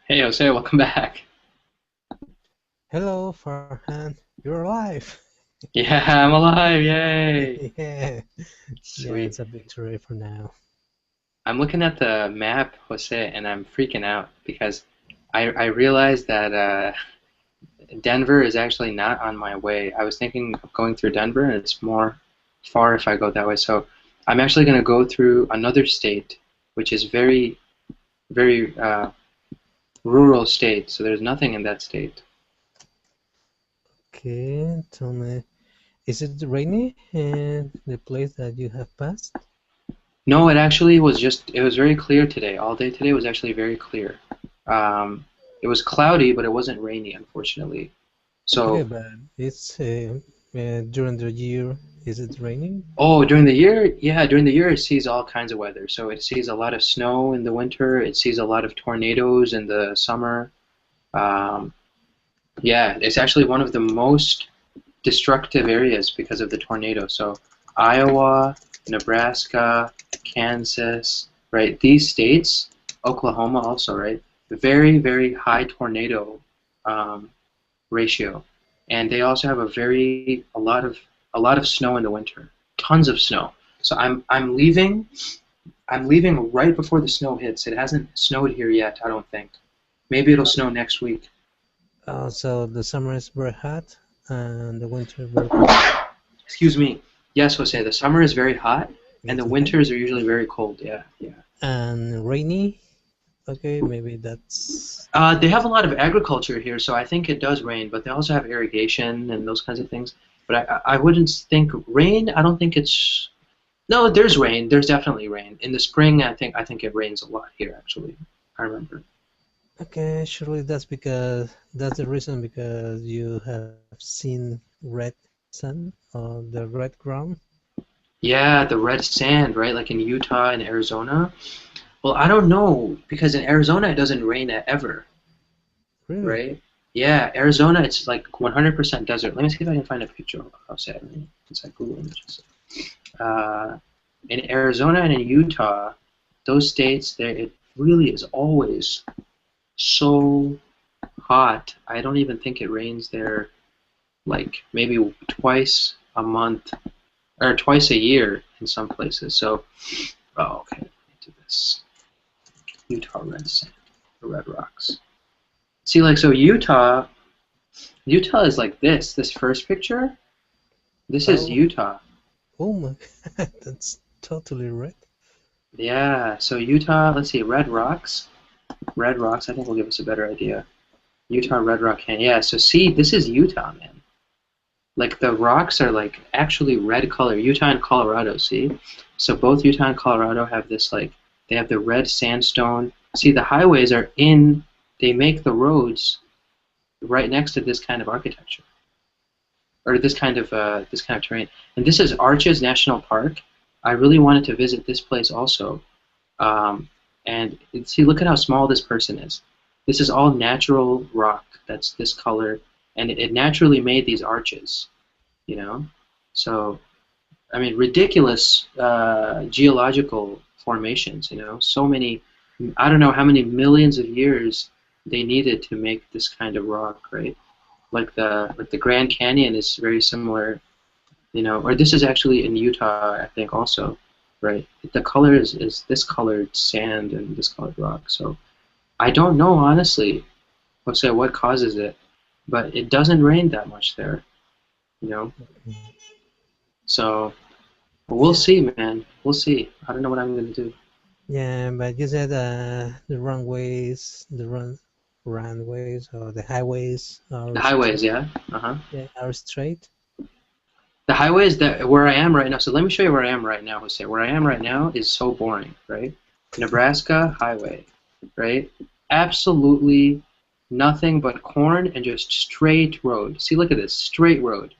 Hey Jose, welcome back. Hello, Farhan. You're alive. Yeah, I'm alive, yay! Yeah, yeah, Sweet. it's a victory for now. I'm looking at the map, Jose, and I'm freaking out because I realized that Denver is actually not on my way. I was thinking of going through Denver, and it's more far if I go that way. So I'm actually going to go through another state, which is very rural state. So there's nothing in that state. Okay, tell me, is it rainy in the place that you have passed? No, it actually was it was very clear today. All day today was actually very clear. Um, it was cloudy, but it wasn't rainy, unfortunately. Okay, So, but it's during the year, is it raining? oh, during the year, yeah, during the year it sees all kinds of weather. So it sees a lot of snow in the winter. It sees a lot of tornadoes in the summer. Um, yeah, it's actually one of the most destructive areas because of the tornado. So Iowa, Nebraska, Kansas, right? These states, Oklahoma also, right? Very high tornado um, ratio, and they also have a lot of snow in the winter, tons of snow. So I'm leaving right before the snow hits. It hasn't snowed here yet, I don't think. Maybe it'll snow next week. So the summer is very hot and the winter very cold. Excuse me. Yes, Jose, the summer is very hot and the It's okay. winters are usually very cold. Yeah, yeah. And rainy. Okay, maybe that's They have a lot of agriculture here, so I think it does rain, but they also have irrigation and those kinds of things. But I wouldn't think rain. I don't think it's no. There's rain. There's definitely rain in the spring. I think it rains a lot here. Actually, I remember. okay. Surely that's the reason because you have seen red sun on the red ground. Yeah, the red sand, right? Like in Utah and Arizona. Well, I don't know because in Arizona it doesn't rain ever, Really? right? Yeah, Arizona, it's like 100% desert. Let me see if I can find a picture of it. It's like Google Images. Uh, in Arizona and in Utah, those states, there it really is always so hot. I don't even think it rains there like maybe twice a month or twice a year in some places. So, oh, okay, let me do this. Utah red sand, the red rocks. See, like so, Utah is like this first picture. This is Oh, Utah. oh my God, that's totally red. Yeah, so Utah, let's see, red rocks. Red rocks, I think will give us a better idea. Utah Red Rock Canyon. Yeah, so see, this is Utah, man. Like the rocks are like actually red color. Utah and Colorado, see? So both Utah and Colorado have this like they have the red sandstone. See, the highways are in they make the roads right next to this kind of architecture or this kind of terrain. And this is Arches National Park. I really wanted to visit this place also. Um, and see, look at how small this person is. This is all natural rock that's this color, and it naturally made these arches, you know? So, I mean, ridiculous geological formations, you know? So many, I don't know how many millions of years they needed to make this kind of rock, right? Like the Grand Canyon is very similar, you know, or this is actually in Utah, I think also, right? The color is this colored sand and this colored rock. So I don't know honestly, Jose, what causes it, but it doesn't rain that much there, you know. So we'll Yeah, see, man. We'll see. I don't know what I'm gonna do. yeah, but you said the runways or the highways The are highways, straight. yeah. Uh-huh. Yeah, are straight. The highways that where I am right now. So let me show you where I am right now, Jose. Where I am right now is so boring, right? Nebraska highway, right? Absolutely nothing but corn and just straight road. See, look at this, straight road.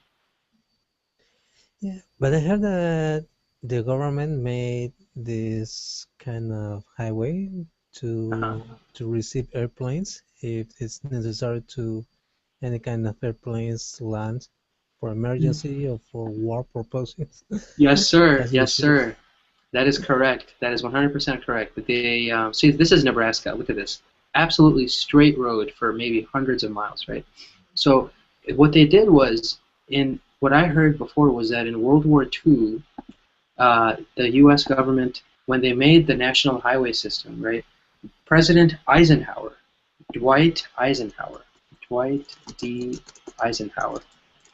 Yeah, but I heard that the government made this kind of highway Uh-huh. to receive airplanes if it's necessary to any kind of airplanes land for emergency or for war purposes. Yes, sir. That's Yes, usually sir. That is correct. That is 100% correct. But they see, this is Nebraska. Look at this. absolutely straight road for maybe hundreds of miles, right? So what they did was, in what I heard before was that in World War II, the U.S. government, when they made the national highway system, right? President Eisenhower, Dwight Eisenhower, Dwight D. Eisenhower,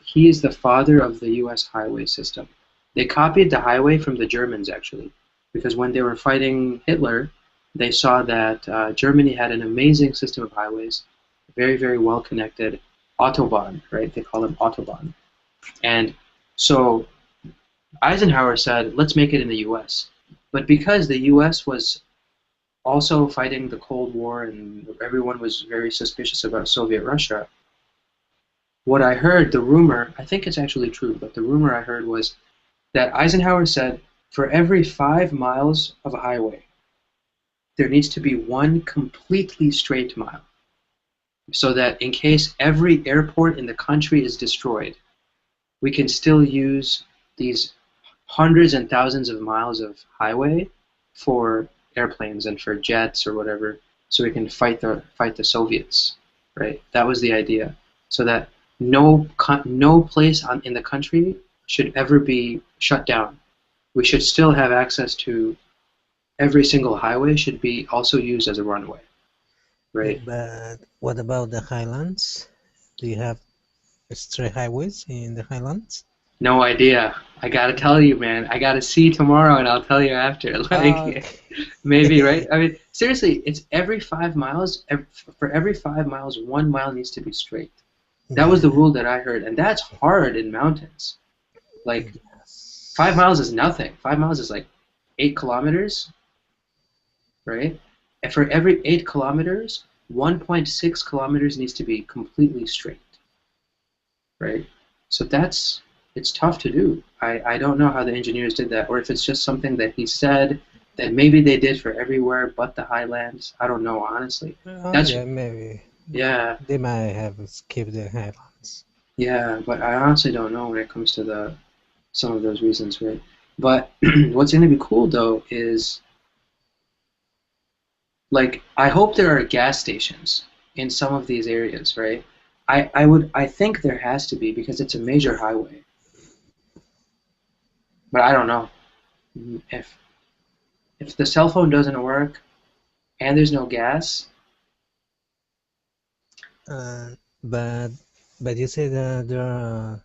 he is the father of the U.S. highway system. They copied the highway from the Germans, actually, because when they were fighting Hitler, they saw that Germany had an amazing system of highways, very, very well connected, Autobahn, right? They call them Autobahn. And so Eisenhower said, let's make it in the U.S. But because the U.S. was also fighting the Cold War and everyone was very suspicious about Soviet Russia, what I heard, the rumor, I think it's actually true, but the rumor I heard was that Eisenhower said, for every 5 miles of a highway, there needs to be one completely straight mile, so that in case every airport in the country is destroyed, we can still use these hundreds and thousands of miles of highway for airplanes and for jets or whatever, so we can fight the Soviets, right? That was the idea, so that no place in the country should ever be shut down. We should still have access to every single highway should be also used as a runway, right? But what about the highlands? Do you have straight highways in the highlands? No idea. I gotta tell you, man. I gotta see tomorrow, and I'll tell you after. Like, maybe, right? I mean, seriously, it's every 5 miles. For every 5 miles, 1 mile needs to be straight. That was the rule that I heard, and that's hard in mountains. Like, 5 miles is nothing. 5 miles is like 8 kilometers, right? And for every 8 kilometers, 1.6 kilometers needs to be completely straight, right? So it's tough to do. I don't know how the engineers did that, or if it's just something that he said that maybe they did for everywhere but the highlands. I don't know, honestly. Yeah, maybe. Yeah. They might have skipped the highlands. Yeah, but I honestly don't know when it comes to some of those reasons, right? But what's going to be cool though is, like, I hope there are gas stations in some of these areas, right? I think there has to be because it's a major highway. But I don't know. If the cell phone doesn't work and there's no gas. But you say that there are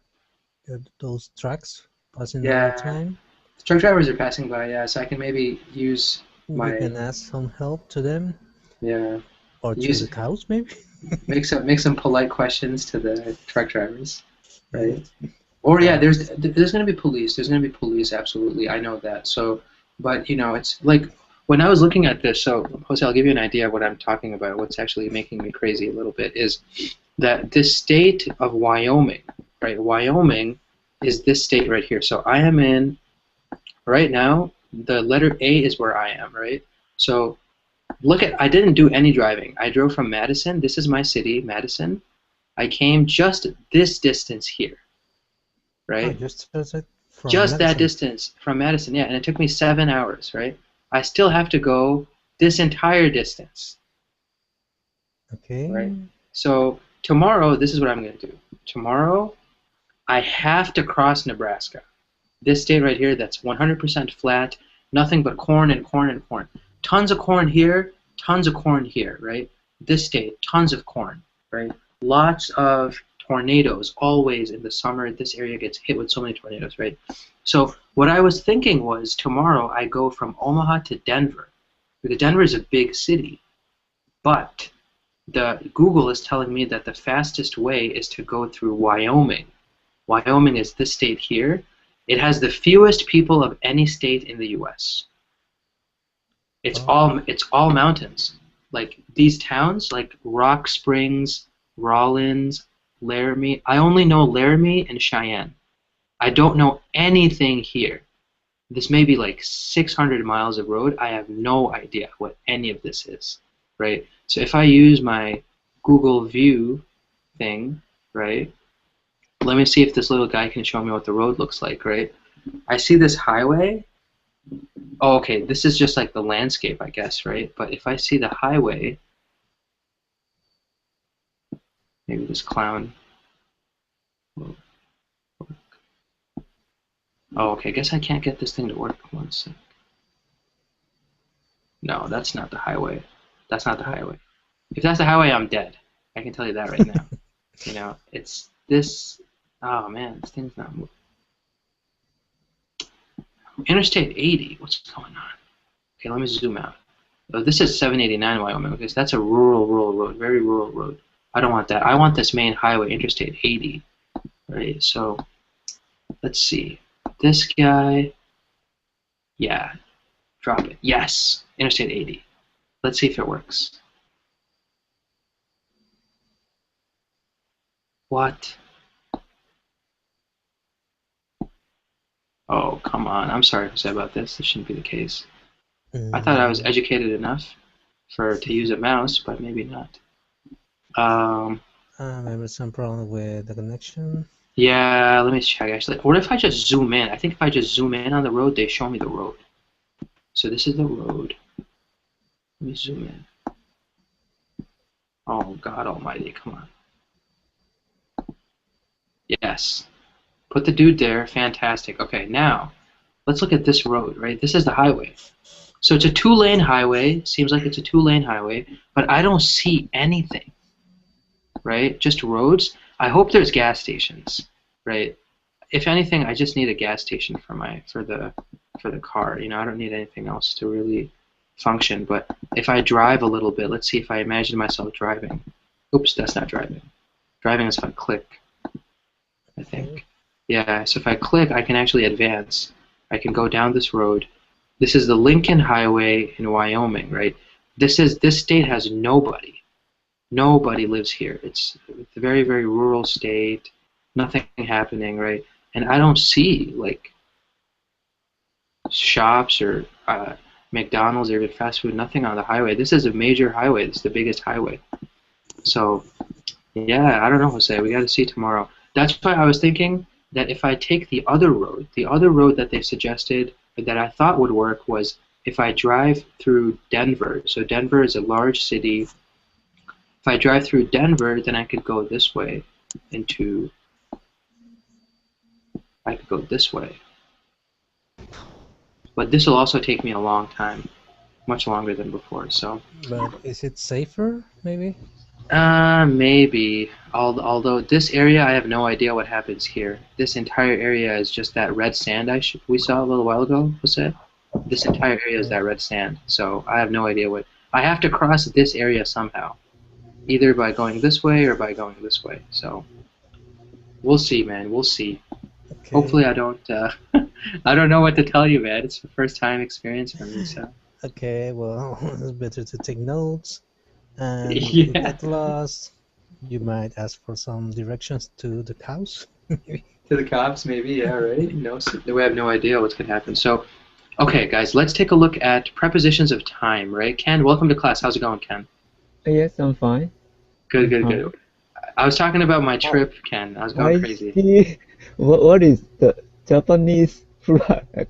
those trucks passing all the time? Truck drivers are passing by, yeah, so I can maybe use my... You can ask some help to them? Yeah. Or to the cows, maybe? make some polite questions to the truck drivers, right? Or yeah, there's going to be police. There's going to be police, absolutely. I know that. So, but you know, it's like when I was looking at this. So, Jose, I'll give you an idea of what I'm talking about. What's actually making me crazy a little bit is that this state of Wyoming, right? Wyoming is this state right here. So I am in right now. The letter A is where I am, right? So look at, I didn't do any driving. I drove from Madison. This is my city, Madison. I came just this distance here. Right? Just that distance from Madison, yeah, and it took me 7 hours, right? I still have to go this entire distance. Okay. Right? So tomorrow, this is what I'm going to do. Tomorrow, I have to cross Nebraska. This state right here that's 100% flat, nothing but corn and corn and corn. Tons of corn here, tons of corn here, right? This state, tons of corn, right? Lots of tornadoes. Always in the summer, this area gets hit with so many tornadoes, right? So what I was thinking was tomorrow I go from Omaha to Denver, because Denver is a big city, but the Google is telling me that the fastest way is to go through Wyoming. Wyoming is this state here. It has the fewest people of any state in the U.S. It's all mountains. Like these towns, like Rock Springs, Rawlins, Laramie. I only know Laramie and Cheyenne. I don't know anything here. This may be like 600 miles of road. I have no idea what any of this is, right? So if I use my Google View thing, right? Let me see if this little guy can show me what the road looks like, right? I see this highway. Oh, okay, this is just like the landscape, I guess, right? But if I see the highway, Maybe this clown will work. Oh, okay, I guess I can't get this thing to work. One sec. No, that's not the highway. That's not the highway. If that's the highway, I'm dead. I can tell you that right now. You know, it's this. Oh man, this thing's not moving. Interstate 80. What's going on? Okay, let me zoom out. Oh, this is 789 Wyoming. Okay, so that's a rural road, very rural road. I don't want that. I want this main highway, Interstate 80. Right. So let's see. This guy. Yeah. Drop it. Yes. Interstate 80. Let's see if it works. What? Oh, come on. I'm sorry to say about this. This shouldn't be the case. I thought I was educated enough to use a mouse, but maybe not. Maybe some problem with the connection. Yeah, let me check actually. What if I just zoom in? I think if I just zoom in on the road, they show me the road. So this is the road. Let me zoom in. Oh, God almighty, come on. Yes. Put the dude there, fantastic. Okay, now, let's look at this road, right? This is the highway. So it's a two-lane highway, seems like it's a two-lane highway, but I don't see anything, right? Just roads. I hope there's gas stations, right? If anything, I just need a gas station for the car. You know, I don't need anything else to really function. But if I drive a little bit, let's see if I imagine myself driving. Oops, that's not driving. Driving is if I click, I think. Yeah, so if I click, I can actually advance. I can go down this road. This is the Lincoln Highway in Wyoming, right? This state has nobody. Nobody lives here. It's a very, very rural state. Nothing happening, right? And I don't see like shops or McDonald's or even fast food. Nothing on the highway. This is a major highway. This is the biggest highway. So, yeah, I don't know, Jose. We got to see tomorrow. That's why I was thinking that if I take the other road that they suggested that I thought would work was if I drive through Denver. So Denver is a large city. If I drive through Denver, then I could go this way into. I could go this way. But this will also take me a long time, much longer than before. So. But is it safer, maybe? Maybe. Although this area, I have no idea what happens here. This entire area is just that red sand we saw a little while ago, Jose. This entire area is that red sand. So I have no idea what. I have to cross this area somehow, either by going this way or by going this way. So we'll see, man. We'll see. Okay. Hopefully, I don't. I don't know what to tell you, man. It's the first time experience for me. So. Okay. Well, it's better to take notes. And if yeah. you get lost, you might ask for some directions to the cows. To the cops, maybe, yeah, right? No, so we have no idea what's going to happen. So, okay, guys, let's take a look at prepositions of time, right? Ken, welcome to class. How's it going, Ken? Yes, I'm fine. Good, good, good. I was talking about my trip, Ken. I was going crazy. See. What is the Japanese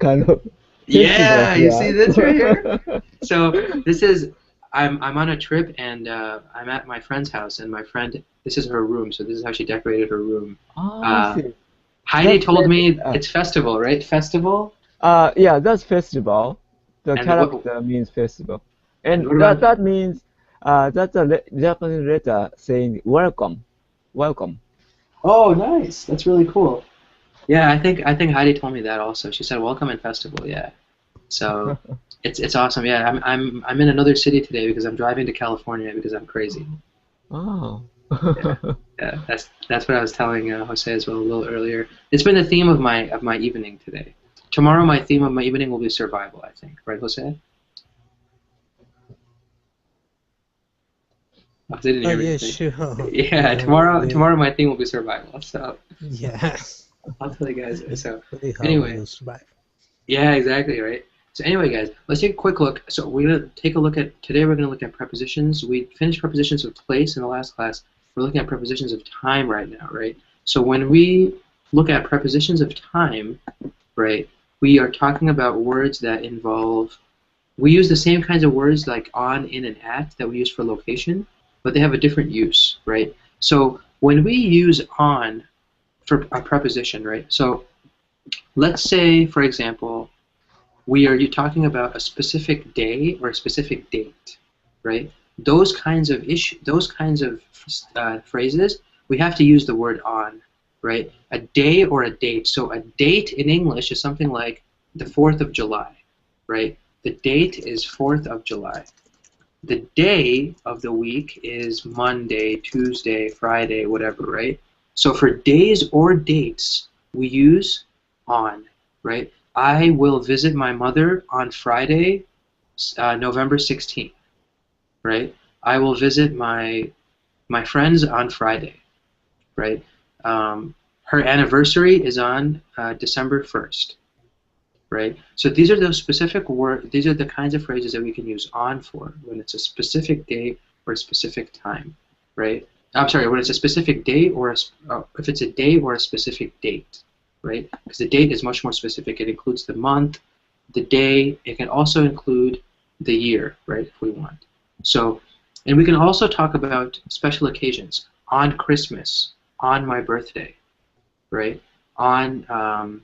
kind of? Yeah, you see this right here? So, this is. I'm on a trip and I'm at my friend's house and my friend, this is her room, so this is how she decorated her room. Heidi told me it's festival, right? Festival? Yeah, that's festival. The And character means festival, and that means that's a Japanese letter saying welcome, welcome. Oh, nice. That's really cool. Yeah, I think Heidi told me that also. She said welcome and festival. Yeah. So. It's awesome. Yeah, I'm in another city today because I'm driving to California because I'm crazy. Oh. Yeah, that's what I was telling Jose as well a little earlier. It's been the theme of my evening today. Tomorrow, my theme of my evening will be survival. I think, right, Jose? I didn't hear yeah, anything. sure. Yeah, tomorrow my theme will be survival. So. Yeah. I'll tell you guys. So How anyway. you survive. Yeah, exactly right. So anyway, guys, let's take a quick look. So we're going to take a look at, today we're going to look at prepositions. We finished prepositions of place in the last class. We're looking at prepositions of time right now, right? So when we look at prepositions of time, right, we are talking about words that involve, we use the same kinds of words like on, in, and at that we use for location, but they have a different use, right? So when we use on for a preposition, right? So let's say, for example, you're talking about a specific day or a specific date, right? Those kinds of phrases, we have to use the word on, right? A day or a date. So a date in English is something like the 4th of July, right? The date is 4th of July. The day of the week is Monday, Tuesday, Friday, whatever, right? So for days or dates, we use on, right? I will visit my mother on Friday, November 16th, right? I will visit my friends on Friday, right? Her anniversary is on December 1st, right? So these are those specific words. These are the kinds of phrases that we can use on for when it's a specific day or a specific time, right? I'm sorry, when it's a specific day or if it's a day or a specific date, right? Because the date is much more specific. It includes the month, the day. It can also include the year, right? If we want. So, and we can also talk about special occasions on Christmas, on my birthday, right? On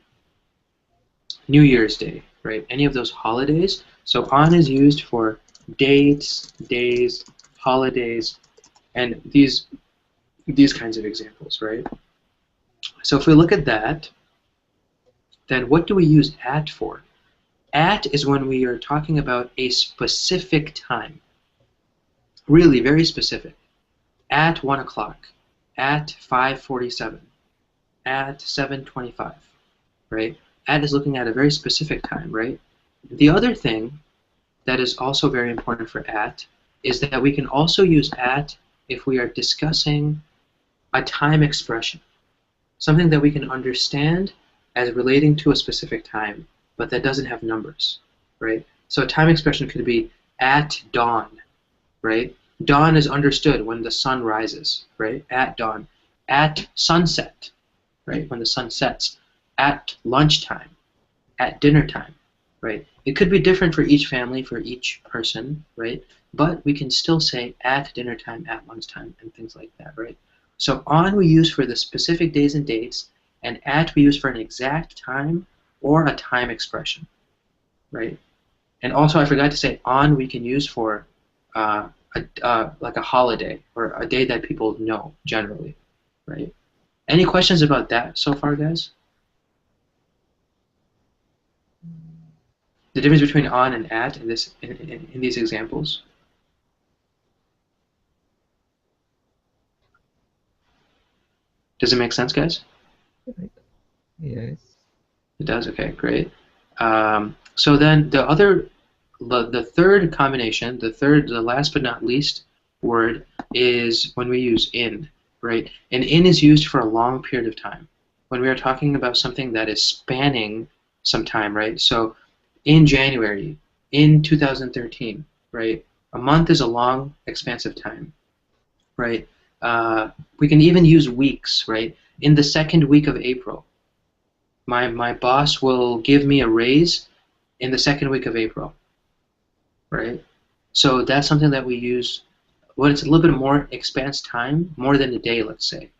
New Year's Day, right? Any of those holidays. So on is used for dates, days, holidays, and these kinds of examples, right? So if we look at that, then what do we use at for? At is when we are talking about a specific time. Really, very specific. At 1 o'clock, at 5:47, at 7:25, right? At is looking at a very specific time, right? The other thing that is also very important for at is that we can also use at if we are discussing a time expression, something that we can understand as relating to a specific time, but that doesn't have numbers, right? So a time expression could be at dawn, right? Dawn is understood when the sun rises, right? At dawn. At sunset, right? When the sun sets. At lunchtime, at dinner time, right? It could be different for each family, for each person, right? But we can still say at dinner time, at lunchtime, and things like that, right? So on we use for the specific days and dates, and at we use for an exact time or a time expression, right? And also I forgot to say on we can use for like a holiday or a day that people know generally, right? Any questions about that so far, guys? The difference between on and at in these examples? Does it make sense, guys? Yes. It does. Okay, great. So then the third combination, the last but not least word is when we use in, right? And in is used for a long period of time. When we are talking about something that is spanning some time, right? So in January, in 2013, right? A month is a long, expansive time, right? We can even use weeks, right? In the second week of April, my boss will give me a raise in the second week of April, right? So that's something that we use when it's a little bit more expanse time, more than a day, let's say,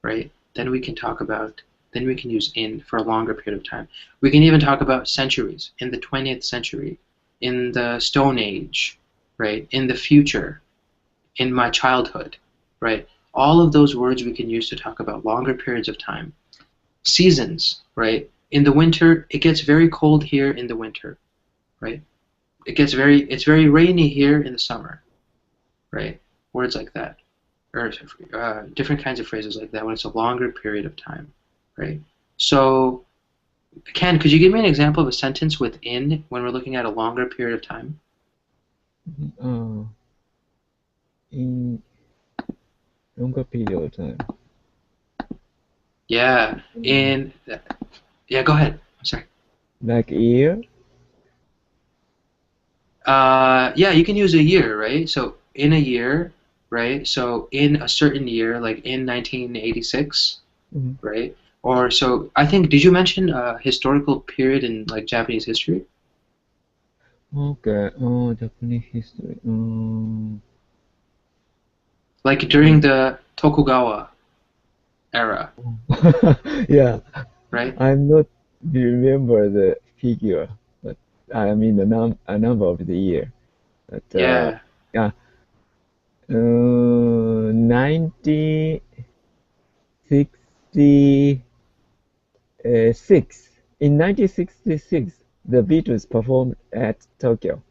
right? Then we can use in for a longer period of time. We can even talk about centuries, in the 20th century, in the Stone Age, right? In the future, in my childhood, right? All of those words we can use to talk about longer periods of time. Seasons, right? In the winter, it gets very cold here in the winter, right? It's very rainy here in the summer, right? Words like that, or different kinds of phrases like that when it's a longer period of time, right? So, Ken, could you give me an example of a sentence with in when we're looking at a longer period of time? In longer period of time. Yeah, yeah, go ahead. I'm sorry. Like year? Yeah, you can use a year, right? So in a year, right? So in a certain year, like in 1986, right? Or so I think. Did you mention a historical period in like Japanese history? Okay. Japanese history. Like during the Tokugawa era, Yeah, right? I'm not remember the figure, but I mean a number of the year. But Yeah, yeah, 1966. In 1966, the Beatles performed at Tokyo.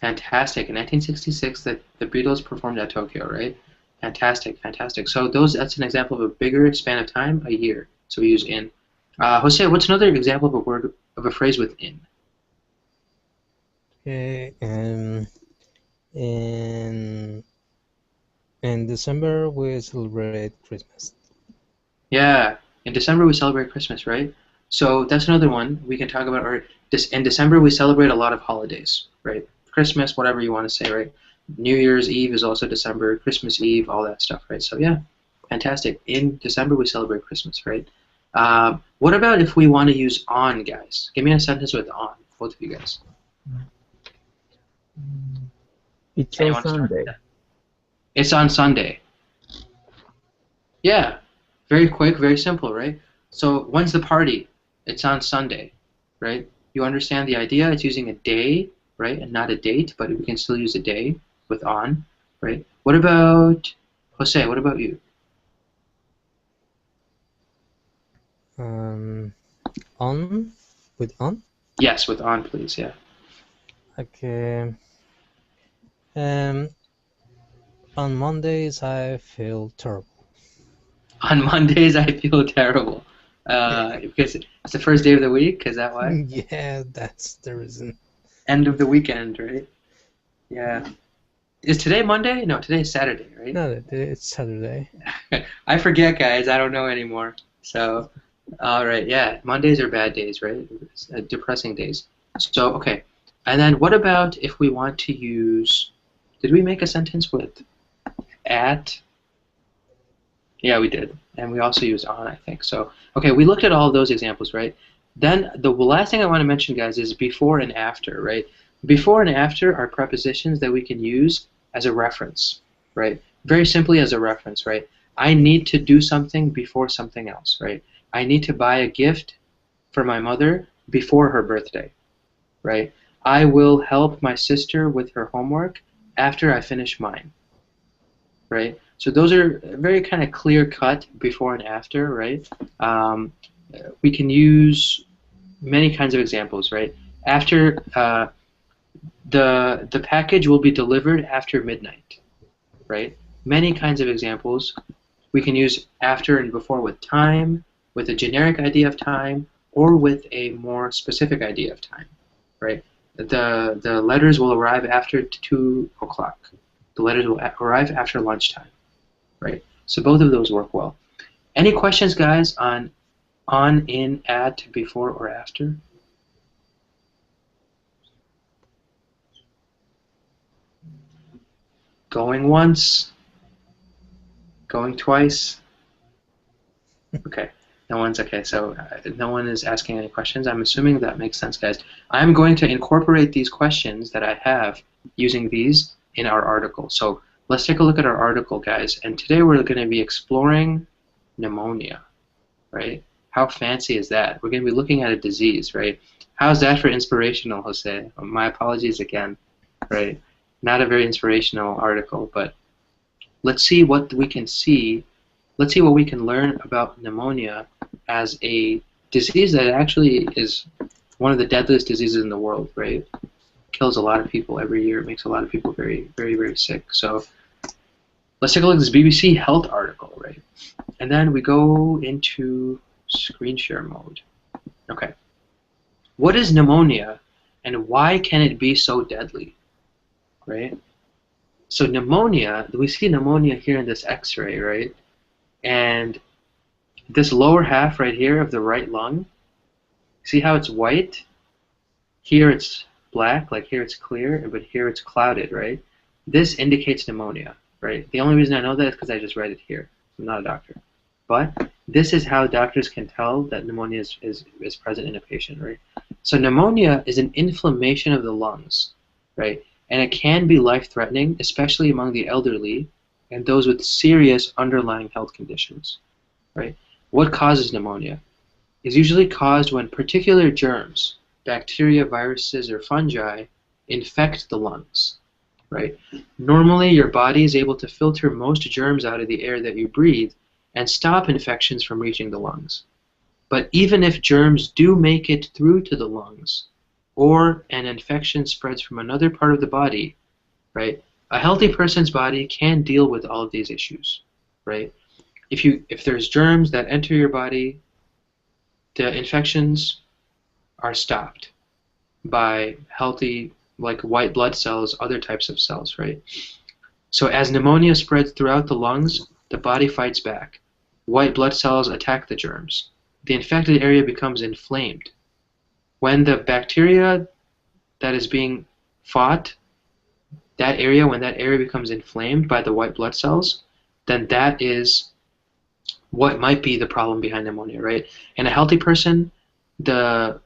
fantastic. In 1966, the Beatles performed at Tokyo, right? Fantastic, fantastic. So that's an example of a bigger span of time, a year. So we use in. Jose, what's another example of a word of a phrase with in? Okay, in in December we celebrate Christmas. Yeah, in December we celebrate Christmas, right? So that's another one we can talk about. Or this in December we celebrate a lot of holidays, right? Christmas, whatever you want to say, right? New Year's Eve is also December, Christmas Eve, all that stuff, right? So yeah, fantastic. In December we celebrate Christmas, right? What about if we want to use on, guys? Give me a sentence with on, both of you guys. It's on Anyone start? Sunday. It's on Sunday. Yeah, very quick, very simple, right? So when's the party? It's on Sunday, right? You understand the idea? It's using a day, right, and not a date, but we can still use a day with on, right? What about Jose? What about you? On with on. Yes, with on, please. Yeah. Okay. Um, on Mondays I feel terrible. On Mondays, I feel terrible because it's the first day of the week. Is that why? Yeah, that's the reason. End of the weekend, right? Yeah. Is today Monday? No, today's Saturday, right? No, it's Saturday. I forget, guys. I don't know anymore. So, all right, yeah. Mondays are bad days, right? Depressing days. So, okay. And then what about if we want to use, did we make a sentence with at? Yeah, we did. And we also used on, I think. So, okay, we looked at all of those examples, right? Then the last thing I want to mention, guys, is before and after, right? Before and after are prepositions that we can use as a reference, right? Very simply as a reference, right? I need to do something before something else, right? I need to buy a gift for my mother before her birthday, right? I will help my sister with her homework after I finish mine, right? So those are very kind of clear cut before and after, right? We can use many kinds of examples, right? After the package will be delivered after midnight, right? Many kinds of examples. We can use after and before with time, with a generic idea of time, or with a more specific idea of time, right? The letters will arrive after 2 o'clock. The letters will arrive after lunchtime, right? So both of those work well. Any questions, guys, on, in, at, before, or after? Going once, going twice. Okay, no one's okay. So no one is asking any questions. I'm assuming that makes sense, guys. I'm going to incorporate these questions that I have using these in our article. So let's take a look at our article, guys. And today we're going to be exploring pneumonia, right? How fancy is that? We're going to be looking at a disease, right? How's that for inspirational, Jose? My apologies again, right? Not a very inspirational article, but let's see what we can see. Let's see what we can learn about pneumonia as a disease that actually is one of the deadliest diseases in the world, right? Kills a lot of people every year. It makes a lot of people very, very, very sick. So let's take a look at this BBC Health article, right? And then we go into screen share mode. Okay. What is pneumonia and why can it be so deadly? Right? So pneumonia, we see pneumonia here in this x-ray, right? And this lower half right here of the right lung, see how it's white? Here it's black, like here it's clear, but here it's clouded, right? This indicates pneumonia, right? The only reason I know that is because I just read it here. I'm not a doctor. But this is how doctors can tell that pneumonia is present in a patient, right? So pneumonia is an inflammation of the lungs, right? And it can be life-threatening, especially among the elderly and those with serious underlying health conditions, right? What causes pneumonia? Is usually caused when particular germs, bacteria, viruses, or fungi infect the lungs, right? Normally, your body is able to filter most germs out of the air that you breathe and stop infections from reaching the lungs. But even if germs do make it through to the lungs, or an infection spreads from another part of the body, right? A healthy person's body can deal with all of these issues, right? If there's germs that enter your body, the infections are stopped by healthy, like white blood cells, other types of cells, right? So as pneumonia spreads throughout the lungs, the body fights back. White blood cells attack the germs. The infected area becomes inflamed. When the bacteria that is being fought, when that area becomes inflamed by the white blood cells, then that is what might be the problem behind pneumonia, right? In a healthy person, the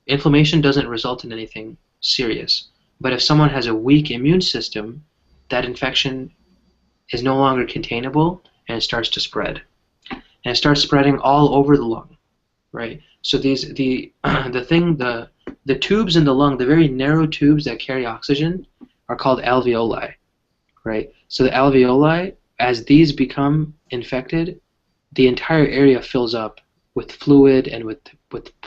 inflammation doesn't result in anything serious. But if someone has a weak immune system, that infection is no longer containable and it starts to spread. And it starts spreading all over the lung, right? So the tubes in the lung, the very narrow tubes that carry oxygen, are called alveoli, right? So the alveoli, as these become infected, the entire area fills up with fluid and with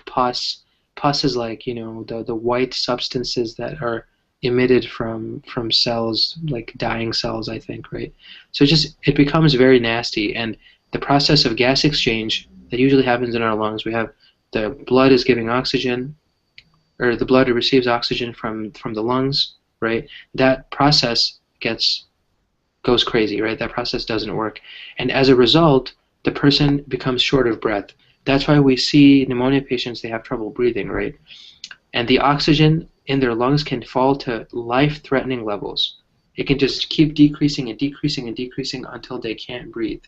pus. Pus is like, the white substances that are emitted from cells, like dying cells, I think, right? So it becomes very nasty, and the process of gas exchange that usually happens in our lungs, we have the blood is giving oxygen, or the blood receives oxygen from the lungs, right? That process goes crazy, right? That process doesn't work, and as a result, the person becomes short of breath. That's why we see pneumonia patients, they have trouble breathing, right? And the oxygen in their lungs can fall to life-threatening levels. It can just keep decreasing and decreasing and decreasing until they can't breathe.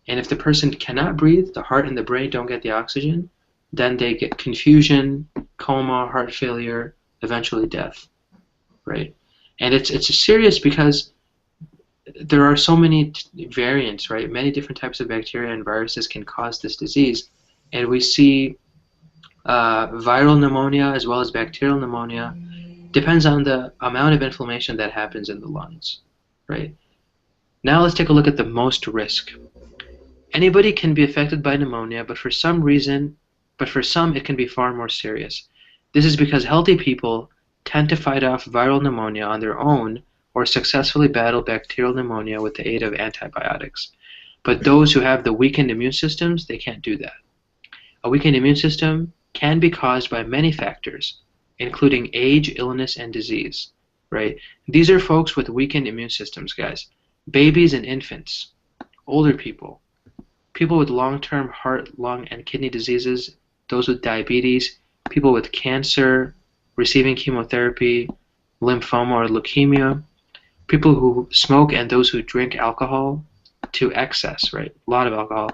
And if the person cannot breathe, the heart and the brain don't get the oxygen, then they get confusion, coma, heart failure, eventually death, right? And it's serious because there are so many variants, right? Many different types of bacteria and viruses can cause this disease, and we see viral pneumonia as well as bacterial pneumonia. Depends on the amount of inflammation that happens in the lungs, right? Now let's take a look at the most risk. Anybody can be affected by pneumonia, but for some it can be far more serious. This is because healthy people tend to fight off viral pneumonia on their own or successfully battle bacterial pneumonia with the aid of antibiotics. But those who have the weakened immune systems, they can't do that. A weakened immune system can be caused by many factors, including age, illness, and disease, right? These are folks with weakened immune systems, guys. Babies and infants, older people, people with long-term heart, lung, and kidney diseases, those with diabetes, people with cancer, receiving chemotherapy, lymphoma or leukemia, people who smoke and those who drink alcohol to excess, right? A lot of alcohol.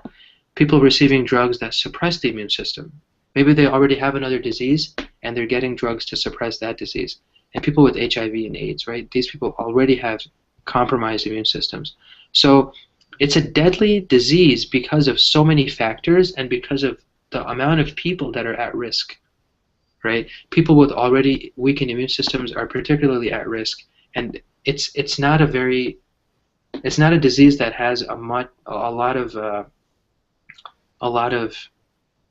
People receiving drugs that suppress the immune system. Maybe they already have another disease and they're getting drugs to suppress that disease. And people with HIV and AIDS, right? These people already have compromised immune systems. So it's a deadly disease because of so many factors and because of the amount of people that are at risk, right? People with already weakened immune systems are particularly at risk, and it's not a disease that has a lot of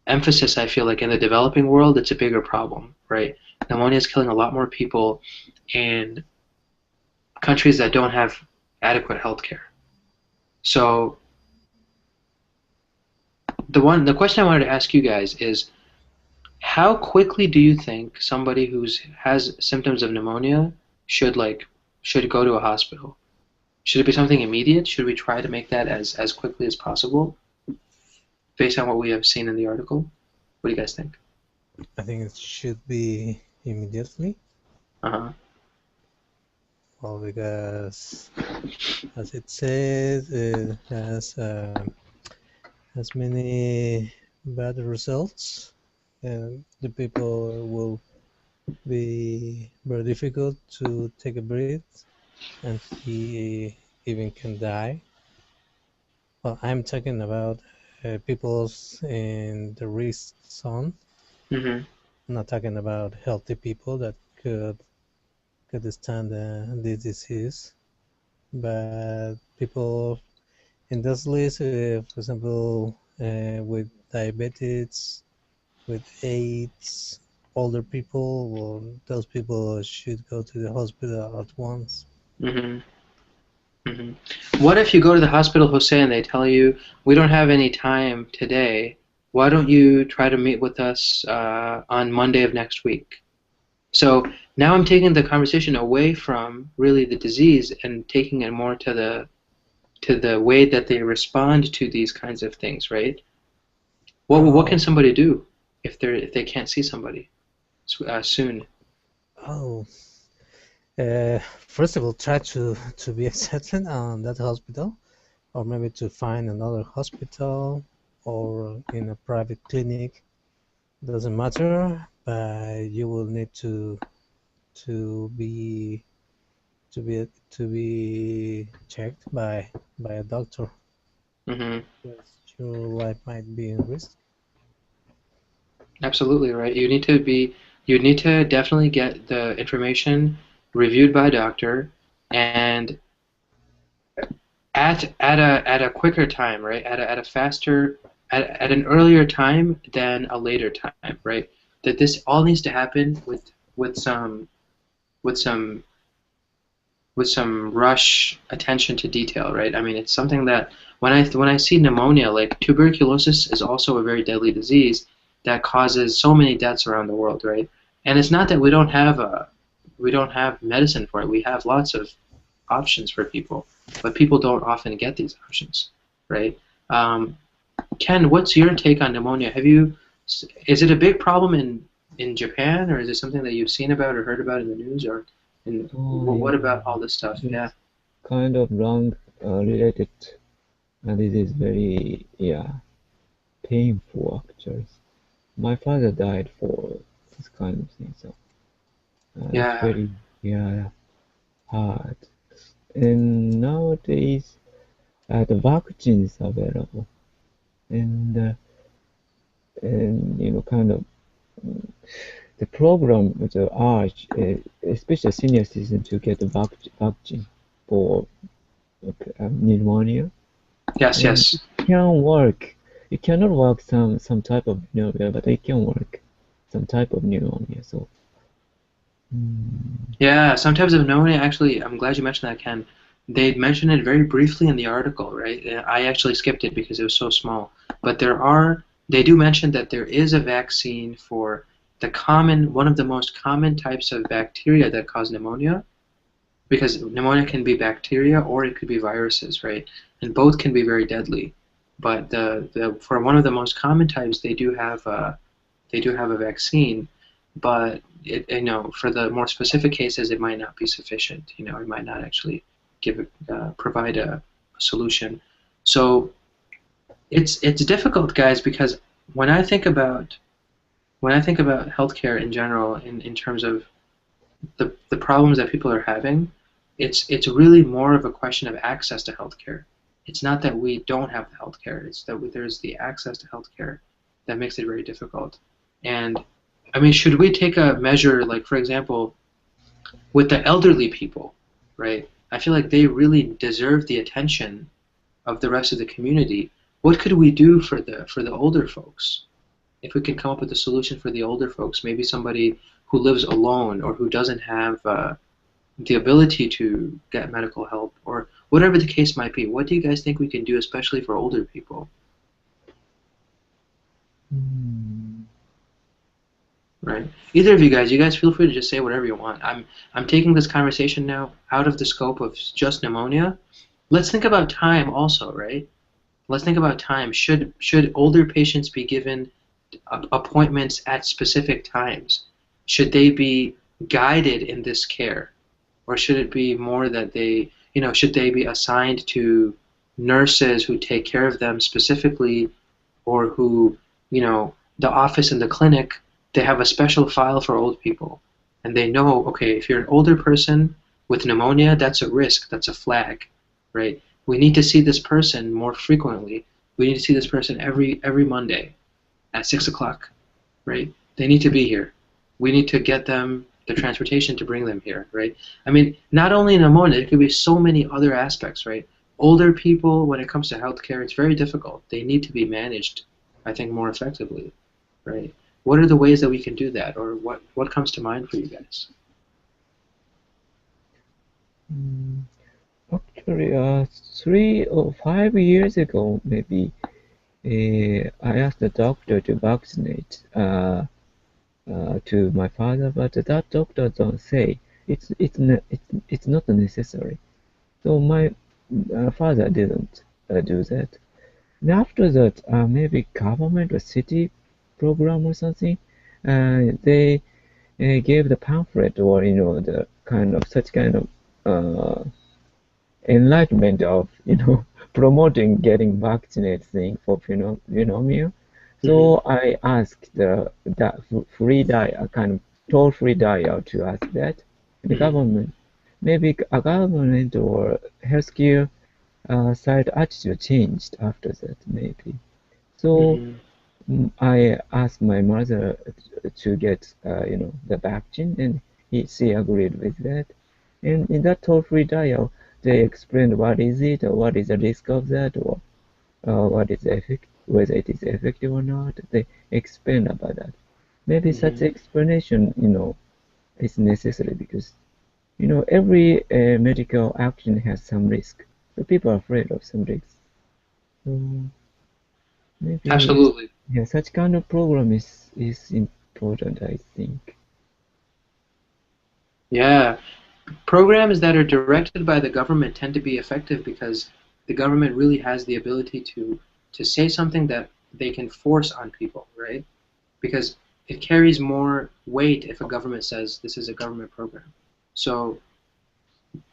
emphasis. I feel like in the developing world, it's a bigger problem, right? Pneumonia is killing a lot more people in countries that don't have adequate health care. So the question I wanted to ask you guys is, how quickly do you think somebody who has symptoms of pneumonia should go to a hospital? Should it be something immediate? Should we try to make that as quickly as possible, based on what we have seen in the article? What do you guys think? I think it should be immediately. Well, because as it says, it has many bad results, and the people will be very difficult to take a breath, and he even can die. Well, I'm talking about people's in the risk zone. Mm-hmm. I'm not talking about healthy people that could stand this disease, but people in this list, for example, with diabetes, with AIDS, older people, well, those people should go to the hospital at once. Mm-hmm. Mm-hmm. What if you go to the hospital, Jose, and they tell you, we don't have any time today. Why don't you try to meet with us on Monday of next week? So now I'm taking the conversation away from really the disease and taking it more to the way that they respond to these kinds of things, right? What can Oh, somebody do if they can't see somebody soon? oh. First of all, try to be accepted on that hospital, or maybe to find another hospital or in a private clinic. Doesn't matter, but you will need to be to be checked by a doctor. Hmm. Yes, your life might be in risk. Absolutely right. You need to definitely get the information reviewed by a doctor and at a quicker time, right? At a faster at an earlier time than a later time, right? That this all needs to happen with some with some with some rush attention to detail, right? I mean, it's something that when I see pneumonia, like tuberculosis is also a very deadly disease that causes so many deaths around the world, right? And it's not that we don't have medicine for it. We have lots of options for people, but people don't often get these options, right? Um, Ken, what's your take on pneumonia? Is it a big problem in Japan, or is it something that you've seen about or heard about in the news, or Oh, what yeah. about all this stuff? Yeah. It's kind of lung related, and it is very, yeah, painful actually. My father died for this kind of thing, so it's Yeah. very, yeah, hard. And nowadays, the vaccine is available, and kind of the program with the urge, especially senior citizens, to get the vaccine for pneumonia, Yes. and Yes. it can work. It cannot work some type of pneumonia, but it can work some type of pneumonia. So, mm, Yeah. Some types of pneumonia. Actually, I'm glad you mentioned that, Ken. They mentioned it very briefly in the article, right? I actually skipped it because it was so small. But they do mention that there is a vaccine for one of the most common types of bacteria that cause pneumonia, because pneumonia can be bacteria or it could be viruses, right? And both can be very deadly. But for one of the most common types, they do have a vaccine, but for the more specific cases, it might not be sufficient. It might not actually provide a solution. So it's difficult, guys, because when I think about healthcare in general, in terms of the problems that people are having, it's really more of a question of access to healthcare. It's not that we don't have the healthcare; it's that there's the access to healthcare that makes it very difficult. And I mean, should we take a measure like, for example, with the elderly people, right? I feel like they really deserve the attention of the rest of the community. What could we do for the older folks? If we can come up with a solution for the older folks, maybe somebody who lives alone or who doesn't have the ability to get medical help, or whatever the case might be. What do you guys think we can do, especially for older people? mm, Right? Either of you guys feel free to just say whatever you want. I'm taking this conversation now out of the scope of just pneumonia. Let's think about time also, right? Let's think about time. Should older patients be given appointments at specific times? Should they be guided in this care? Or should it be more that should they be assigned to nurses who take care of them specifically, or who, the office and the clinic, they have a special file for old people. And they know, okay, if you're an older person with pneumonia, that's a risk, that's a flag, right? We need to see this person more frequently. We need to see this person every Monday at 6 o'clock, right? They need to be here. We need to get them the transportation to bring them here, right? I mean, not only pneumonia, there could be so many other aspects, right? Older people, when it comes to healthcare, it's very difficult. They need to be managed, I think, more effectively, right? What are the ways that we can do that, or what comes to mind for you guys? Actually, 3 or 5 years ago, maybe, I asked the doctor to vaccinate to my father, but that doctor don't say it's not necessary. So my father didn't do that. And after that, maybe government or city program or something, they gave the pamphlet or the kind of such kind of enlightenment of promoting getting vaccinated thing for pneumonia. Mm-hmm. So I asked that free dial, kind of toll-free dial to ask that. The Mm-hmm. government, maybe a government or healthcare side attitude changed after that, maybe. So Mm-hmm. I asked my mother to get the vaccine, and she agreed with that. And in that toll-free dial, they explained what is it, or what is the risk of that, or what is the effect, whether it is effective or not. They explain about that. Maybe such Mm-hmm. explanation, is necessary because every medical action has some risk. So people are afraid of some risks. So maybe Absolutely. yeah, such kind of program is important, I think. Yeah. Programs that are directed by the government tend to be effective because the government really has the ability to say something that they can force on people, right? Because it carries more weight if a government says this is a government program. So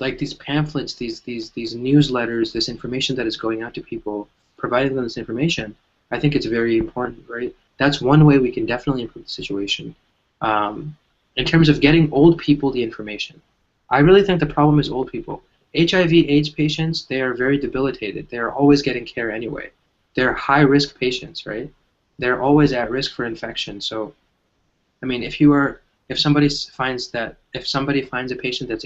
like these pamphlets, these newsletters, this information that is going out to people, providing them this information, I think it's very important, right? That's one way we can definitely improve the situation. Um, in terms of getting old people the information, I really think the problem is old people. HIV/AIDS patients, they are very debilitated. They are always getting care anyway. They're high risk patients, right? They're always at risk for infection. So I mean, if somebody finds a patient that's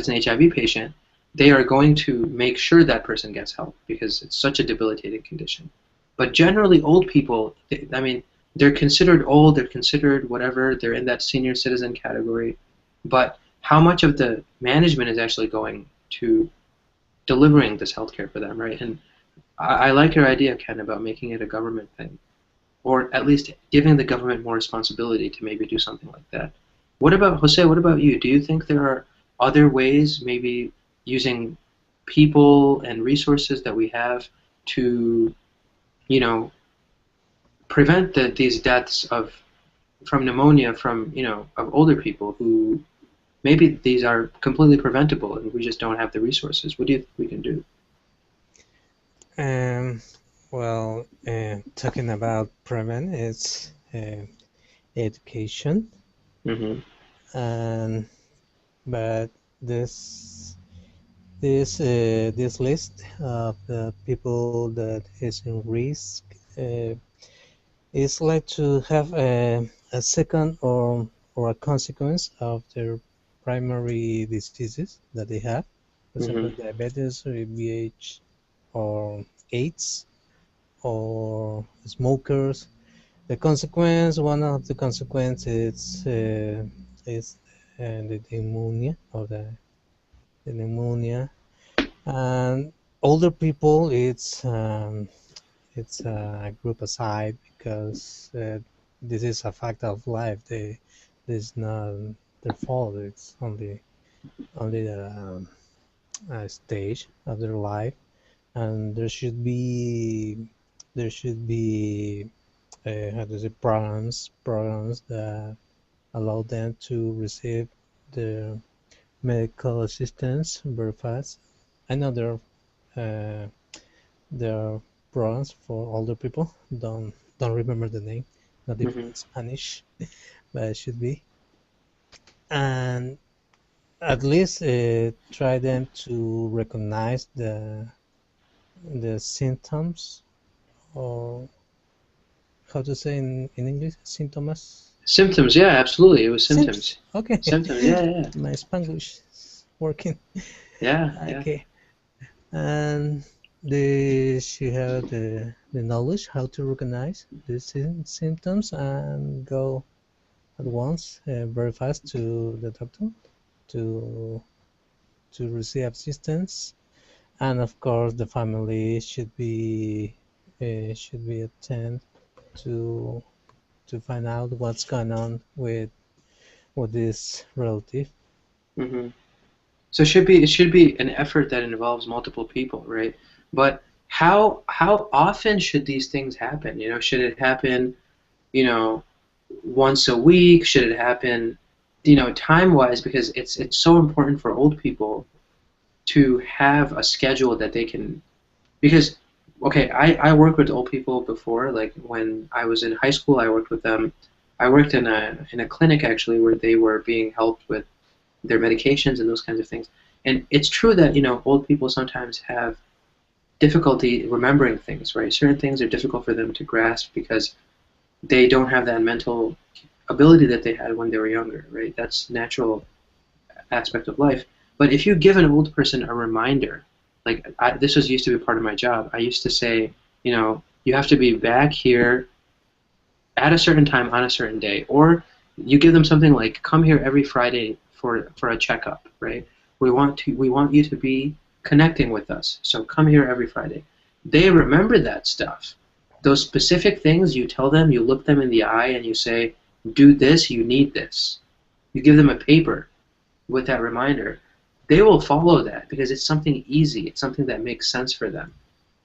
an HIV patient, they are going to make sure that person gets help because it's such a debilitating condition. But generally, old people, I mean, they're considered old, they're considered whatever, they're in that senior citizen category. But how much of the management is actually going to delivering this healthcare for them, right? And I like your idea, Ken, about making it a government thing, or at least giving the government more responsibility to maybe do something like that. What about Jose? What about you? Do you think there are other ways, maybe using people and resources that we have to, you know, prevent these deaths of from pneumonia from of older people who maybe these are completely preventable and we just don't have the resources? What do you think we can do? Um, well, talking about prevent, it's education, Mm-hmm. and but this this list of the people that is in risk uh, is like to have a second or a consequence of their primary diseases that they have, for example, Mm-hmm. diabetes or VIH or AIDS or smokers. The consequence, one of the consequences is the pneumonia or the pneumonia. And older people, it's a group aside because this is a fact of life. This is not their fault. It's only a stage of their life, and there should be how to say programs that allow them to receive the medical assistance very fast. I know there are programs for older people. Don't remember the name, not even Mm-hmm. in Spanish, but it should be. And at least try them to recognize the symptoms, or how to say in English, symptoms? Symptoms, yeah, absolutely. It was symptoms. Okay. Symptoms, yeah. My Spanglish is working. Yeah, yeah. Okay. And they should have the knowledge how to recognize the symptoms and go at once, very fast to the doctor to receive assistance. And of course, the family should be attend to find out what's going on with this relative. Hmm. So it should be an effort that involves multiple people, right? But how often should these things happen? Should it happen, you know, once a week? Should it happen, time-wise? Because it's so important for old people to have a schedule that they can. Because, okay, I worked with old people before. Like when I was in high school, I worked with them. I worked in a clinic actually where they were being helped with their medications and those kinds of things. And it's true that old people sometimes have difficulty remembering things, right? Certain things are difficult for them to grasp because they don't have that mental ability that they had when they were younger, right? That's natural aspect of life. But if you give an old person a reminder, like this was used to be part of my job. I used to say, you have to be back here at a certain time on a certain day, or you give them something like come here every Friday for a checkup, right? We want you to be connecting with us, so come here every Friday. They remember that stuff. Those specific things you tell them, you look them in the eye and you say, do this, you need this. You give them a paper with that reminder. They will follow that because it's something easy. It's something that makes sense for them.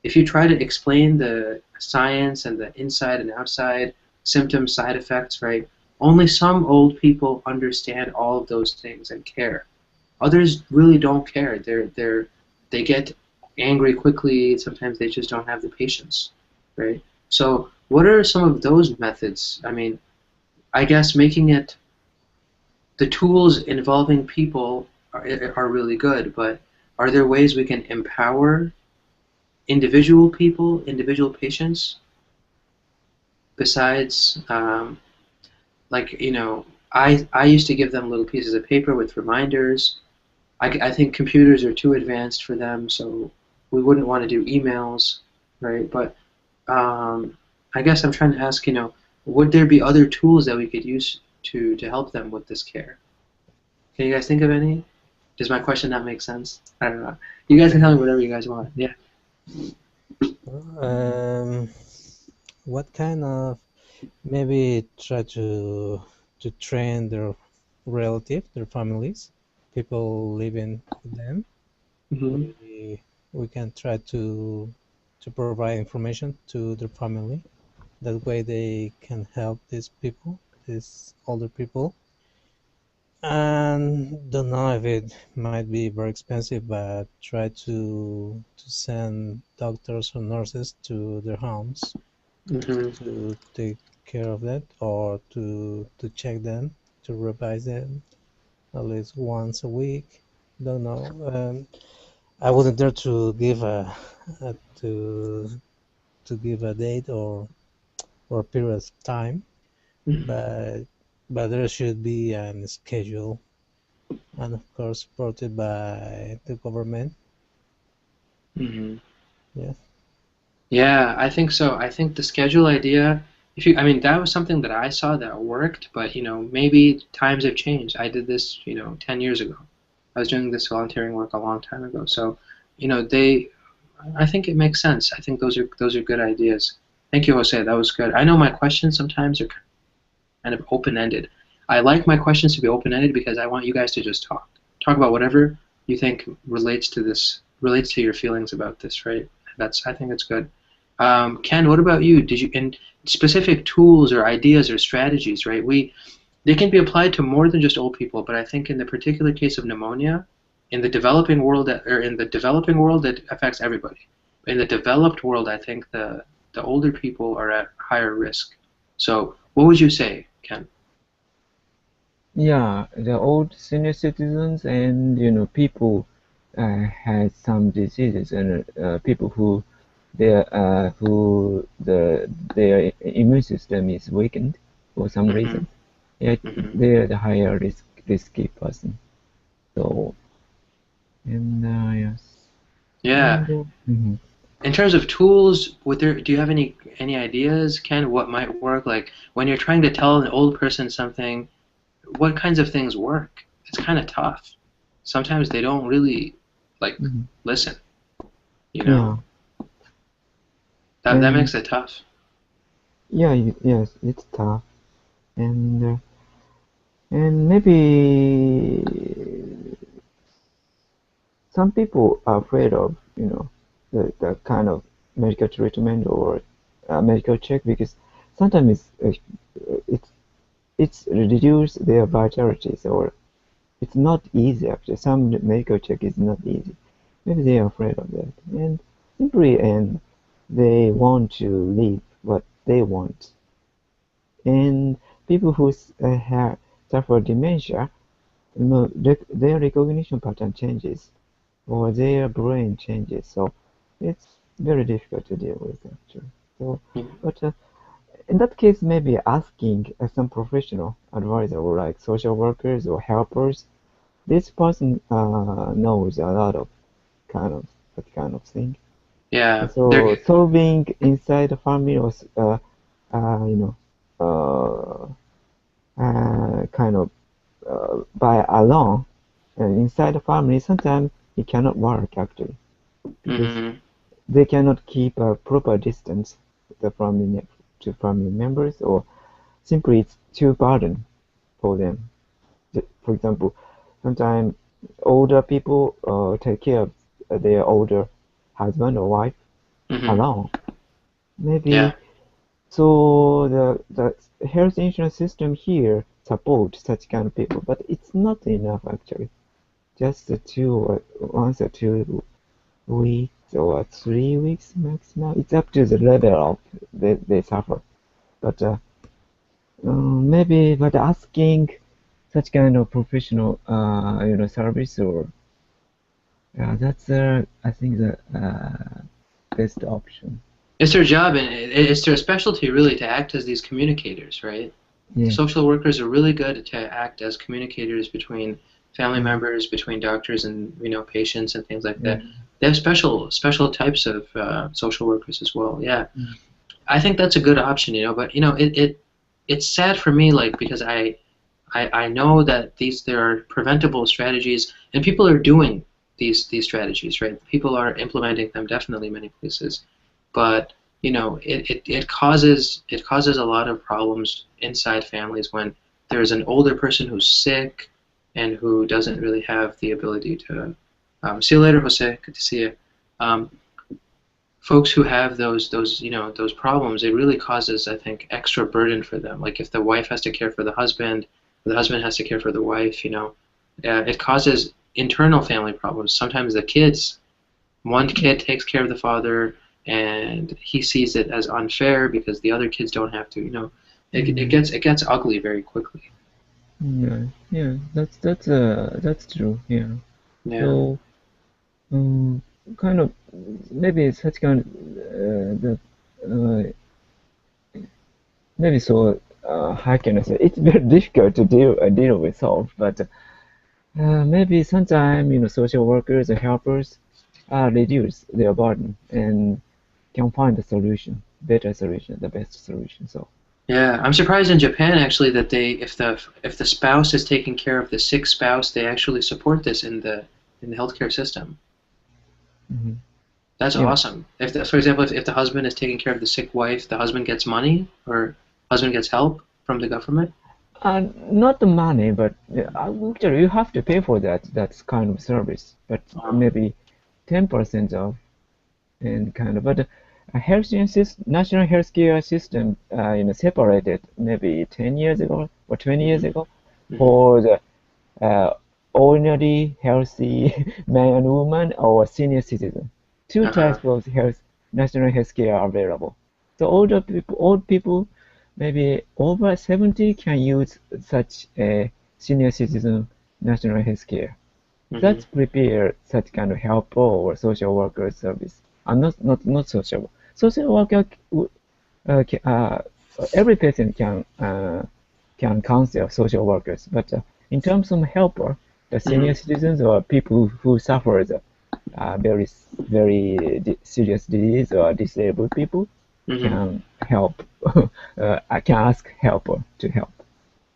If you try to explain the science and the inside and outside symptoms, side effects, right? Only some old people understand all of those things and care. Others really don't care. They get angry quickly. Sometimes they just don't have the patience, right? So what are some of those methods? I mean, I guess making it the tools involving people are really good, but are there ways we can empower individual people, individual patients, besides, like, I used to give them little pieces of paper with reminders. I think computers are too advanced for them, so we wouldn't want to do emails, right? But I guess I'm trying to ask, would there be other tools that we could use to help them with this care? Can you guys think of any? Does my question not make sense? I don't know. You guys can tell me whatever you guys want. Yeah. What kind of, maybe try to train their relative, their families, people living with them. Mm-hmm. We can try to provide information to their family. That way they can help these people, these older people. And don't know if it might be very expensive, but try to send doctors or nurses to their homes Mm-hmm. to take care of that, or to check them, to revise them at least once a week. Don't know. I wouldn't dare to give a give a date or a period of time, but there should be a schedule, and of course supported by the government. Mm-hmm. Yeah. Yeah, I think so. I think the schedule idea, I mean, that was something that I saw that worked, but maybe times have changed. I did this, 10 years ago. I was doing this volunteering work a long time ago. So, I think it makes sense. I think those are good ideas. Thank you, Jose. That was good. I know my questions sometimes are kind of open-ended. I like my questions to be open-ended because I want you guys to just talk about whatever you think relates to your feelings about this, right? I think it's good. Ken, what about you? Did you in specific tools or ideas or strategies, right? They can be applied to more than just old people, but I think in the particular case of pneumonia, in the developing world, it affects everybody. In the developed world, I think the older people are at higher risk. So, what would you say, Ken? Yeah, the old senior citizens and people has some diseases, and people who their immune system is weakened for some reason, yet they're the higher risky person. So, and yes. Yeah. Mhm. In terms of tools, do you have any ideas, Ken, what might work? Like when you're trying to tell an old person something, what kinds of things work? It's kind of tough. Sometimes they don't really like listen. You Yeah, know, that and makes it tough. yeah, yes, it's tough, and maybe some people are afraid of, the kind of medical treatment or medical check because sometimes it's reduce their vitalities or it's not easy actually. Some medical check is not easy. Maybe they are afraid of that and simply and they want to live what they want. And people who have suffer dementia, their recognition pattern changes or their brain changes. So it's very difficult to deal with actually. So, but in that case, maybe asking some professional advisor or like social workers or helpers, this person knows a lot of kind of that kind of thing. Yeah. So solving inside the family was, you know, kind of by alone inside the family. Sometimes it cannot work actually because they cannot keep a proper distance the family to family members, or simply it's too burden for them. For example, sometimes older people take care of their older husband or wife alone. Yeah. Maybe so the health insurance system here supports such kind of people, but it's not enough actually. Just once or 2 weeks or 3 weeks maximum. It's up to the level of they suffer. But maybe but asking such kind of professional service or that's I think the best option. It's their job, and it's their specialty, really, to act as these communicators, right? Yeah. Social workers are really good to act as communicators between family members, between doctors and patients and things like that. They have special types of social workers as well. Yeah, I think that's a good option, But it's sad for me, like because I know that there are preventable strategies, and people are doing these strategies, right? People are implementing them definitely in many places, but it causes a lot of problems inside families when there's an older person who's sick and who doesn't really have the ability to. See you later, Jose. Good to see you. Folks who have those problems, it really causes, I think, extra burden for them. Like if the wife has to care for the husband, or the husband has to care for the wife, it causes internal family problems. Sometimes one kid takes care of the father, and he sees it as unfair because the other kids don't have to. It gets ugly very quickly. Yeah, that's true. Yeah. Yeah. So kind of maybe such kind that maybe so how can I say it's very difficult to deal with solve, but maybe sometimes social workers and helpers reduce their burden and can find a solution, better solution, the best solution. So Yeah, I'm surprised in Japan actually that if the spouse is taking care of the sick spouse, they actually support this in the healthcare system. That's yeah. awesome. For example, if the husband is taking care of the sick wife, the husband gets money or husband gets help from the government. Not the money, but actually you have to pay for that kind of service. But maybe 10% of and kind of. But a national healthcare system, separated maybe 10 years ago or 20 years ago for the ordinary healthy man and woman or senior citizen. Two types of national healthcare are available. So old people, maybe over 70 can use such a senior citizen national healthcare. Let's prepare such kind of helper or social worker service. Not social. Social worker, every person can counsel social workers, but in terms of helper, the senior citizens or people who suffer the very serious disease or disabled people can help. I can ask helper to help.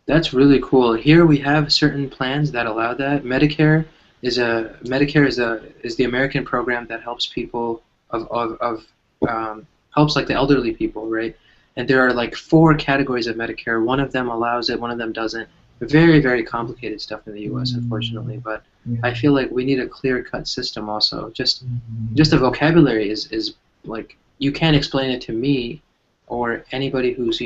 That's really cool. Here we have certain plans that allow that. Medicare is the American program that helps people helps like the elderly people, right? And there are like 4 categories of Medicare. One of them allows it, one of them doesn't. Very, very complicated stuff in the U.S. unfortunately, but I feel like we need a clear-cut system also. Just the vocabulary is like, you can't explain it to me or anybody who's,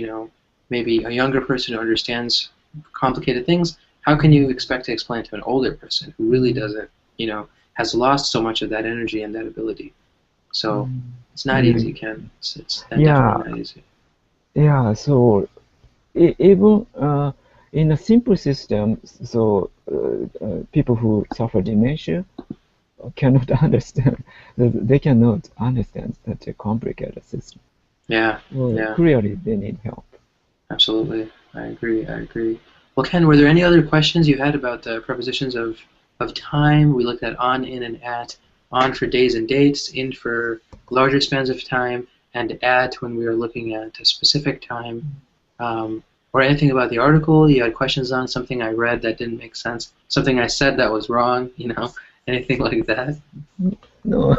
maybe a younger person who understands complicated things. How can you expect to explain it to an older person who really doesn't, has lost so much of that energy and that ability? So it's not easy, Ken. It's definitely not easy. Yeah, so even in a simple system, so people who suffer dementia cannot understand. They cannot understand such a complicated system. Yeah. Clearly, they need help. Absolutely, I agree. Well, Ken, were there any other questions you had about the prepositions of time? We looked at on, in, and at. On for days and dates, in for larger spans of time, and at when we were looking at a specific time. Or anything about the article you had questions on, something I read that didn't make sense, something I said that was wrong, anything like that? No,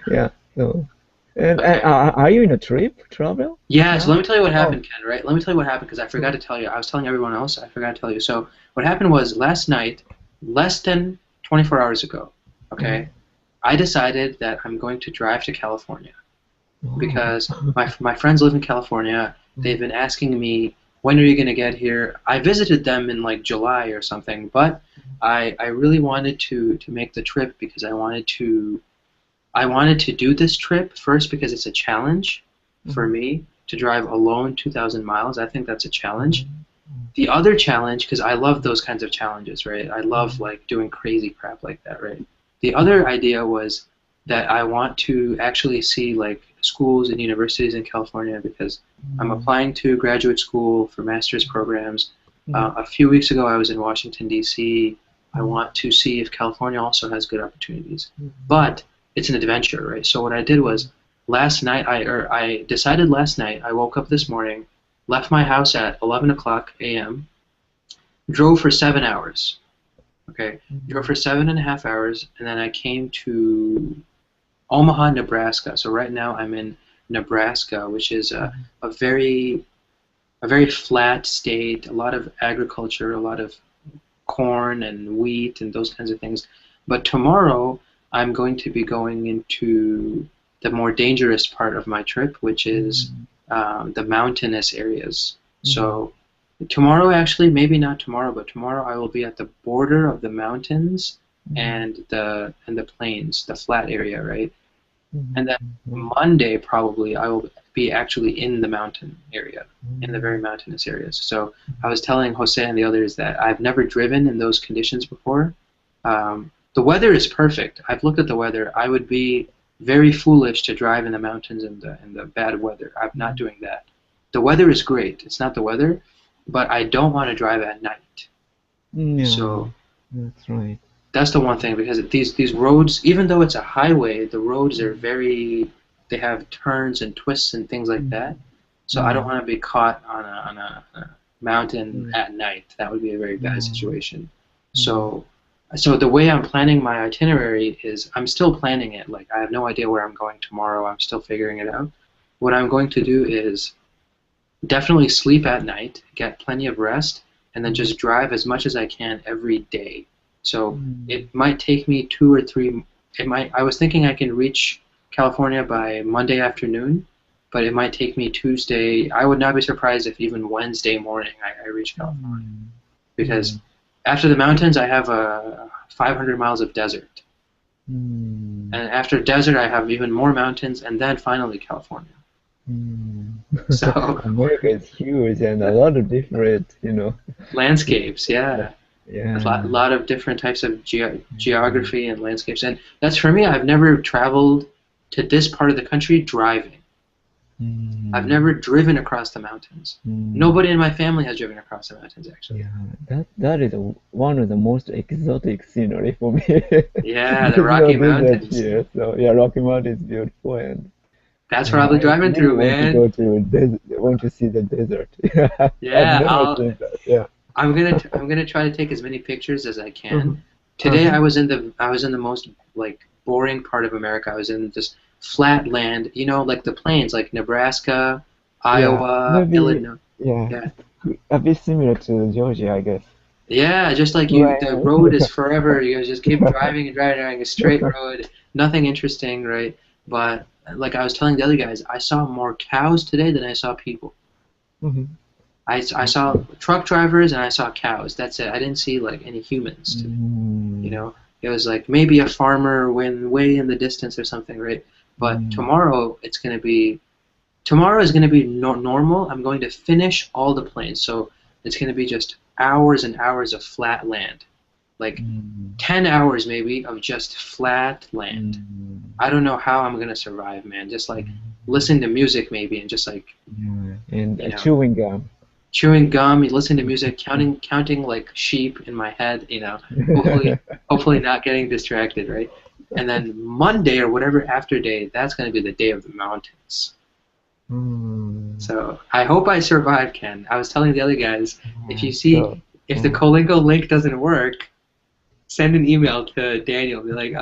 yeah, no. And are you in a travel? Yeah, so let me tell you what happened, Ken, right? Let me tell you what happened, because I forgot to tell you. I was telling everyone else, I forgot to tell you. So what happened was last night, less than 24 hours ago, okay, I decided that I'm going to drive to California because my friends live in California. They've been asking me, when are you going to get here? I visited them in like July or something, but I really wanted to make the trip because I wanted to do this trip first because it's a challenge for me to drive alone 2,000 miles. I think that's a challenge. The other challenge, because I love those kinds of challenges, right? I love like doing crazy crap like that, right? The other idea was that I want to actually see like schools and universities in California because I'm applying to graduate school for master's programs. A few weeks ago I was in Washington, D.C. I want to see if California also has good opportunities. But it's an adventure, right? So what I did was I decided last night, I woke up this morning, left my house at 11 o'clock a.m., drove for 7 hours. Okay, drove for 7.5 hours, and then I came to Omaha, Nebraska. So right now I'm in Nebraska, which is a very flat state, a lot of agriculture, a lot of corn and wheat and those kinds of things. But tomorrow I'm going to be going into the more dangerous part of my trip, which is the mountainous areas. So tomorrow, actually, maybe not tomorrow, but tomorrow I will be at the border of the mountains and the plains, the flat area, right? And then Monday, probably, I will be actually in the mountain area, in the very mountainous areas. So I was telling Jose and the others that I've never driven in those conditions before. The weather is perfect. I've looked at the weather. I would be very foolish to drive in the mountains in the bad weather. I'm not doing that. The weather is great. It's not the weather. But I don't want to drive at night. So that's right. That's the one thing, because these roads, even though it's a highway, the roads are they have turns and twists and things like that. So I don't want to be caught on a mountain at night. That would be a very bad situation. So the way I'm planning my itinerary is I'm still planning it. Like I have no idea where I'm going tomorrow. I'm still figuring it out. What I'm going to do is definitely sleep at night, get plenty of rest, and then just drive as much as I can every day. So it might take me 2 or 3. I was thinking I can reach California by Monday afternoon, but it might take me Tuesday. I would not be surprised if even Wednesday morning I reach California, because after the mountains I have 500 miles of desert, and after desert I have even more mountains, and then finally California. So America is huge and a lot of different, landscapes. Yeah. A Yeah. lot of different types of geography and landscapes. And that's for me. I've never traveled to this part of the country driving. I've Mm, never driven across the mountains. mm. Nobody in my family has driven across the mountains, actually. Yeah, that is one of the most exotic scenery for me. Yeah, the There's no Rocky desert Mountains. here, so yeah, Rocky Mountain is beautiful, and That's where yeah, I'll be I driving really through, want to go man. to desert, want to see the desert. Yeah, I've Yeah, never seen that. Yeah. I'm gonna try to take as many pictures as I Uh-huh. can. Today Uh-huh. I was in the most like boring part of America. I was in this flat land, you know, like the plains, like Nebraska, Yeah, Iowa, maybe Illinois. yeah, Yeah. a bit similar to Georgia, I guess. Yeah, just like you, the Right. road is forever. You guys just keep driving and driving, driving a straight road, nothing interesting, right? But like I was telling the other guys, I saw more cows today than I saw people. Mhm. I saw truck drivers and I saw cows. That's it. I didn't see like any humans today. You Mm, know, it was like maybe a farmer when way in the distance or something, right? But mm, tomorrow is gonna be normal. I'm going to finish all the planes, so it's gonna be just hours and hours of flat land, like mm, 10 hours maybe of just flat land. mm, I don't know how I'm gonna survive, man. Just like mm. listen to music maybe and just like Yeah, and you know chewing gum. chewing gum, you listen to music, counting like sheep in my head, hopefully not getting distracted, right? And then Monday or whatever after day, that's going to be the day of the mountains. Mm, So I hope I survive, Ken. I was telling the other guys, if you so, see if the mm, Colingo link doesn't work, send an email to Daniel. Be like,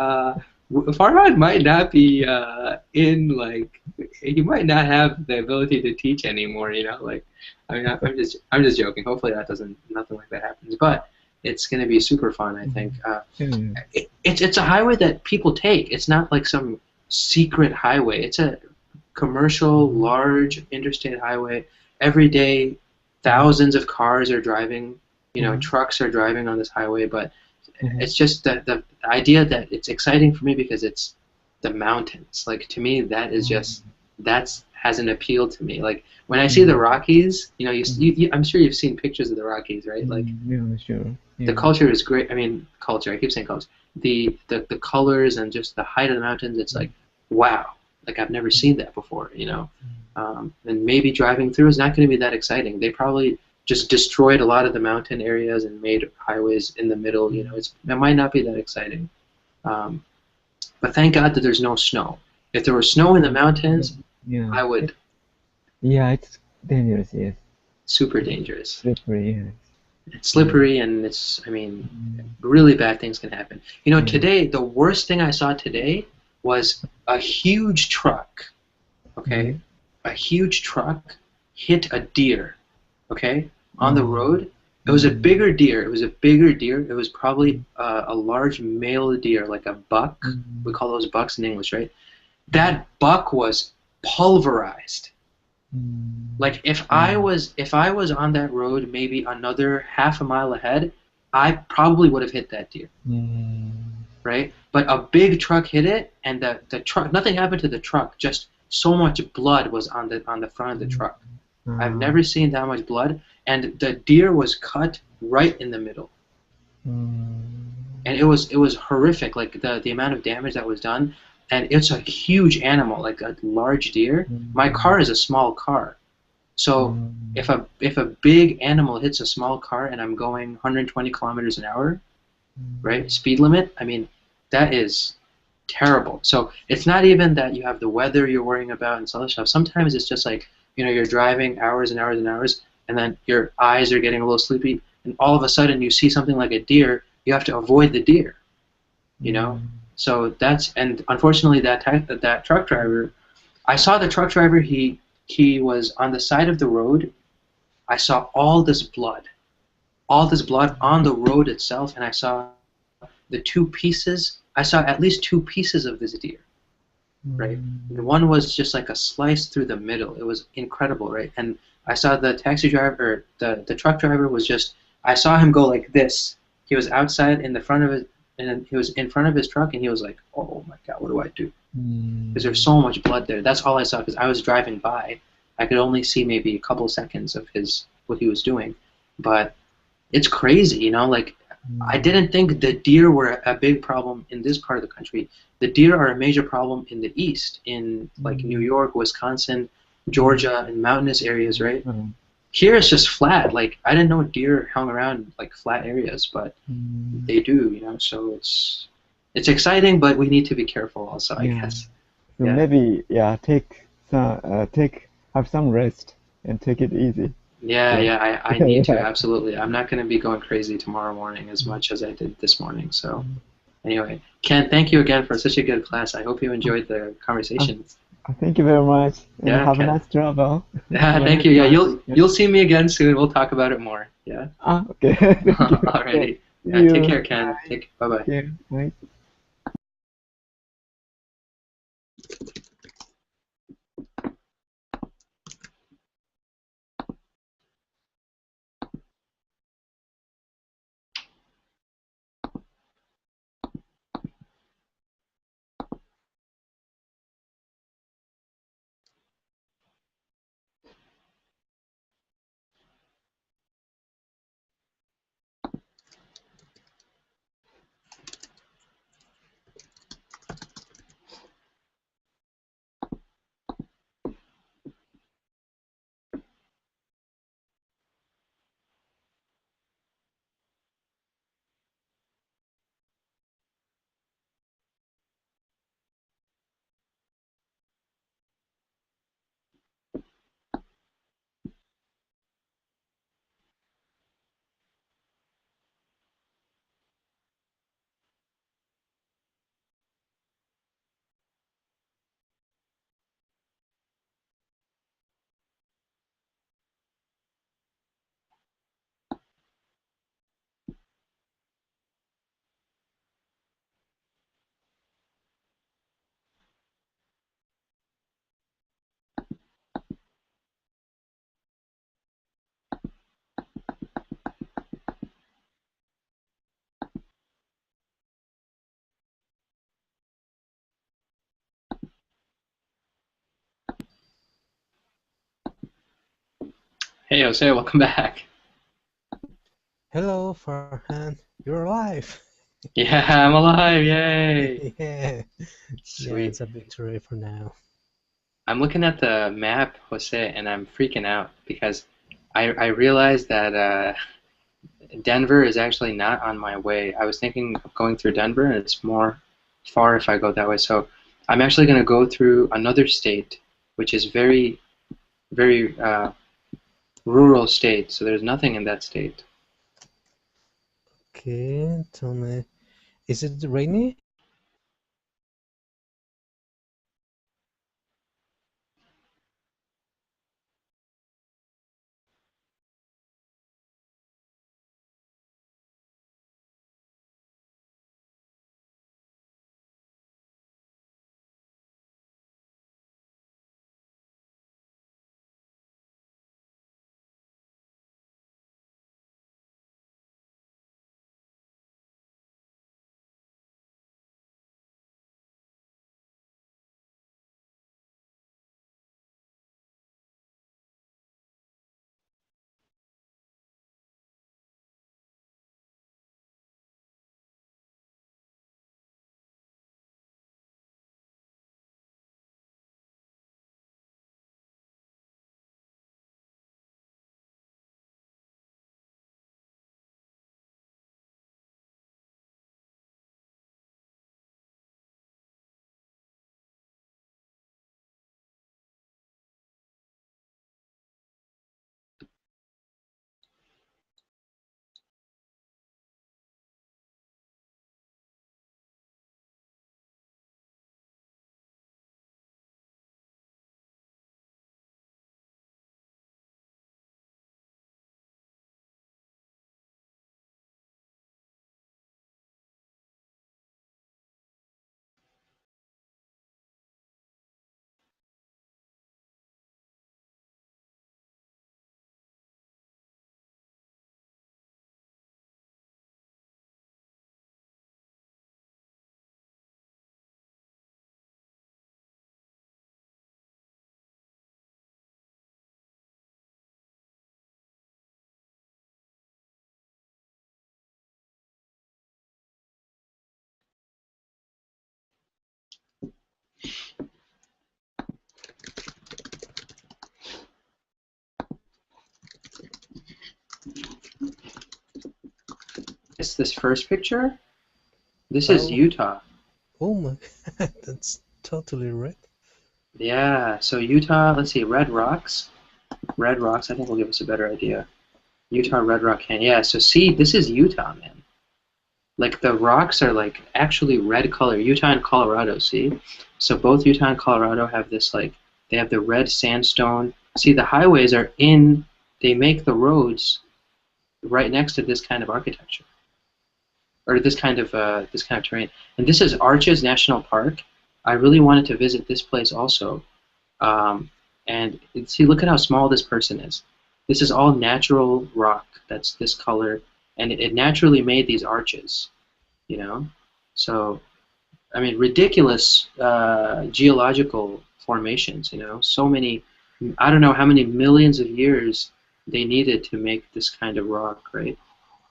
Farhad might not be in like he might not have the ability to teach anymore. You know, like I mean, I'm just joking. Hopefully that doesn't nothing like that happens. But it's gonna be super fun. I think yeah, it's a highway that people take. It's not like some secret highway. It's a commercial, large interstate highway. Every day, thousands of cars are driving. You know, mhm, trucks are driving on this highway, but mhm, it's just the idea that it's exciting for me because it's the mountains. Like to me, that is just that's has an appeal to me. Like when I see the mhm, Rockies, you know, mhm, I'm sure you've seen pictures of the Rockies, right? Like yeah, sure. the Yeah. culture is great. I mean, culture. I keep saying culture. The colors and just the height of the mountains. It's like wow. Like I've never seen that before. You know, and maybe driving through is not going to be that exciting. They probably just destroyed a lot of the mountain areas and made highways in the middle. You know, it might not be that exciting. Um, but thank God that there's no snow. If there was snow in the mountains, Yeah. I would Yeah, it's dangerous, yes. super dangerous. Slippery, yes. It's Mm, slippery and it's I mean mm, really bad things can happen. You know, yeah. today the worst thing I saw today was a huge truck. Okay, Mm, a huge truck hit a deer. Okay, on the oh, road. It was a mm, bigger deer. It was a bigger deer. It was probably a large male deer, like a buck. We mm, call those bucks in English, right? That buck was pulverized. mm, Like mm, if I was on that road maybe another half a mile ahead, I probably would have hit that deer, mm, right? But a big truck hit it, and the truck nothing happened to the truck. Just so much blood was on the front of the mm, truck. I've uh, never seen that much blood, and the deer was cut right in the middle, mm, and it was horrific. Like the amount of damage that was done, and it's a huge animal, like a large deer. My mm, car is a small car. So mm, if a big animal hits a small car and I'm going 120 kilometers an hour, right, mm, speed limit, I mean, that is terrible. So it's not even that you have the weather you're worrying about and some other stuff. Sometimes it's just like, you know, you're driving hours and hours and hours, and then your eyes are getting a little sleepy, and all of a sudden you see something like a deer, you have to avoid the deer, you know? mm, So that's, and unfortunately that truck driver, I saw the truck driver, he was on the side of the road. I saw all this blood on the road itself, and I saw the two pieces. I saw at least two pieces of this deer, right? And mm, one was just like a slice through the middle. It was incredible, right? And I saw the taxi driver, or the truck driver was just, I saw him go like this. He was outside in the front of it, and he was in front of his truck, and he was like, oh my God, what do I do? Because there's mm, so much blood there. That's all I saw because I was driving by. I could only see maybe a couple seconds of his what he was doing, but it's crazy, you know. Like I didn't think the deer were a big problem in this part of the country. The deer are a major problem in the east, in like New York, Wisconsin, Georgia, and mountainous areas, right? Here it's just flat. Like I didn't know deer hung around like flat areas, but they do, you know. So it's exciting, but we need to be careful also, I Yeah. guess. So Yeah. maybe have some rest and take it easy. Yeah, Yeah. yeah, I need to, Yeah. absolutely. I'm not going to be going crazy tomorrow morning as much as I did this morning. So, anyway, Ken, thank you again for such a good class. I hope you enjoyed the Uh, conversation. Thank you very much, and Yeah, have a Ken. nice travel. Yeah, Have a thank nice you. Yeah, time. Yeah. you'll see me again soon. We'll talk about it more. Yeah. Okay. Thank you. Okay. Alrighty. See Yeah, take you. care, Ken. Bye bye. Yeah. Bye. Hey, Jose, welcome back. Hello, Farhan. You're alive. Yeah, I'm alive. Yay. Yeah. Yeah, Sweet. it's a victory for now. I'm looking at the map, Jose, and I'm freaking out because I realized that Denver is actually not on my way. I was thinking of going through Denver, and it's more far if I go that way. So I'm actually going to go through another state, which is very rural state. So there's nothing in that state. Okay, tell me, is it rainy? It's this first picture. This Oh. is Utah. Oh my God, that's totally red. Yeah, so Utah, let's see, red rocks. Red rocks, I think will give us a better idea. Utah Red Rock Canyon. Yeah, so see, this is Utah, man. Like the rocks are like actually red color. Utah and Colorado, see? So both Utah and Colorado have this like, they have the red sandstone. See, the highways are in, they make the roads right next to this kind of architecture. Or this kind of terrain. And this is Arches National Park. I really wanted to visit this place also. And see, look at how small this person is. This is all natural rock that's this color, and it naturally made these arches, you know? So, I mean, ridiculous geological formations, you know? So many, I don't know how many millions of years they needed to make this kind of rock, right?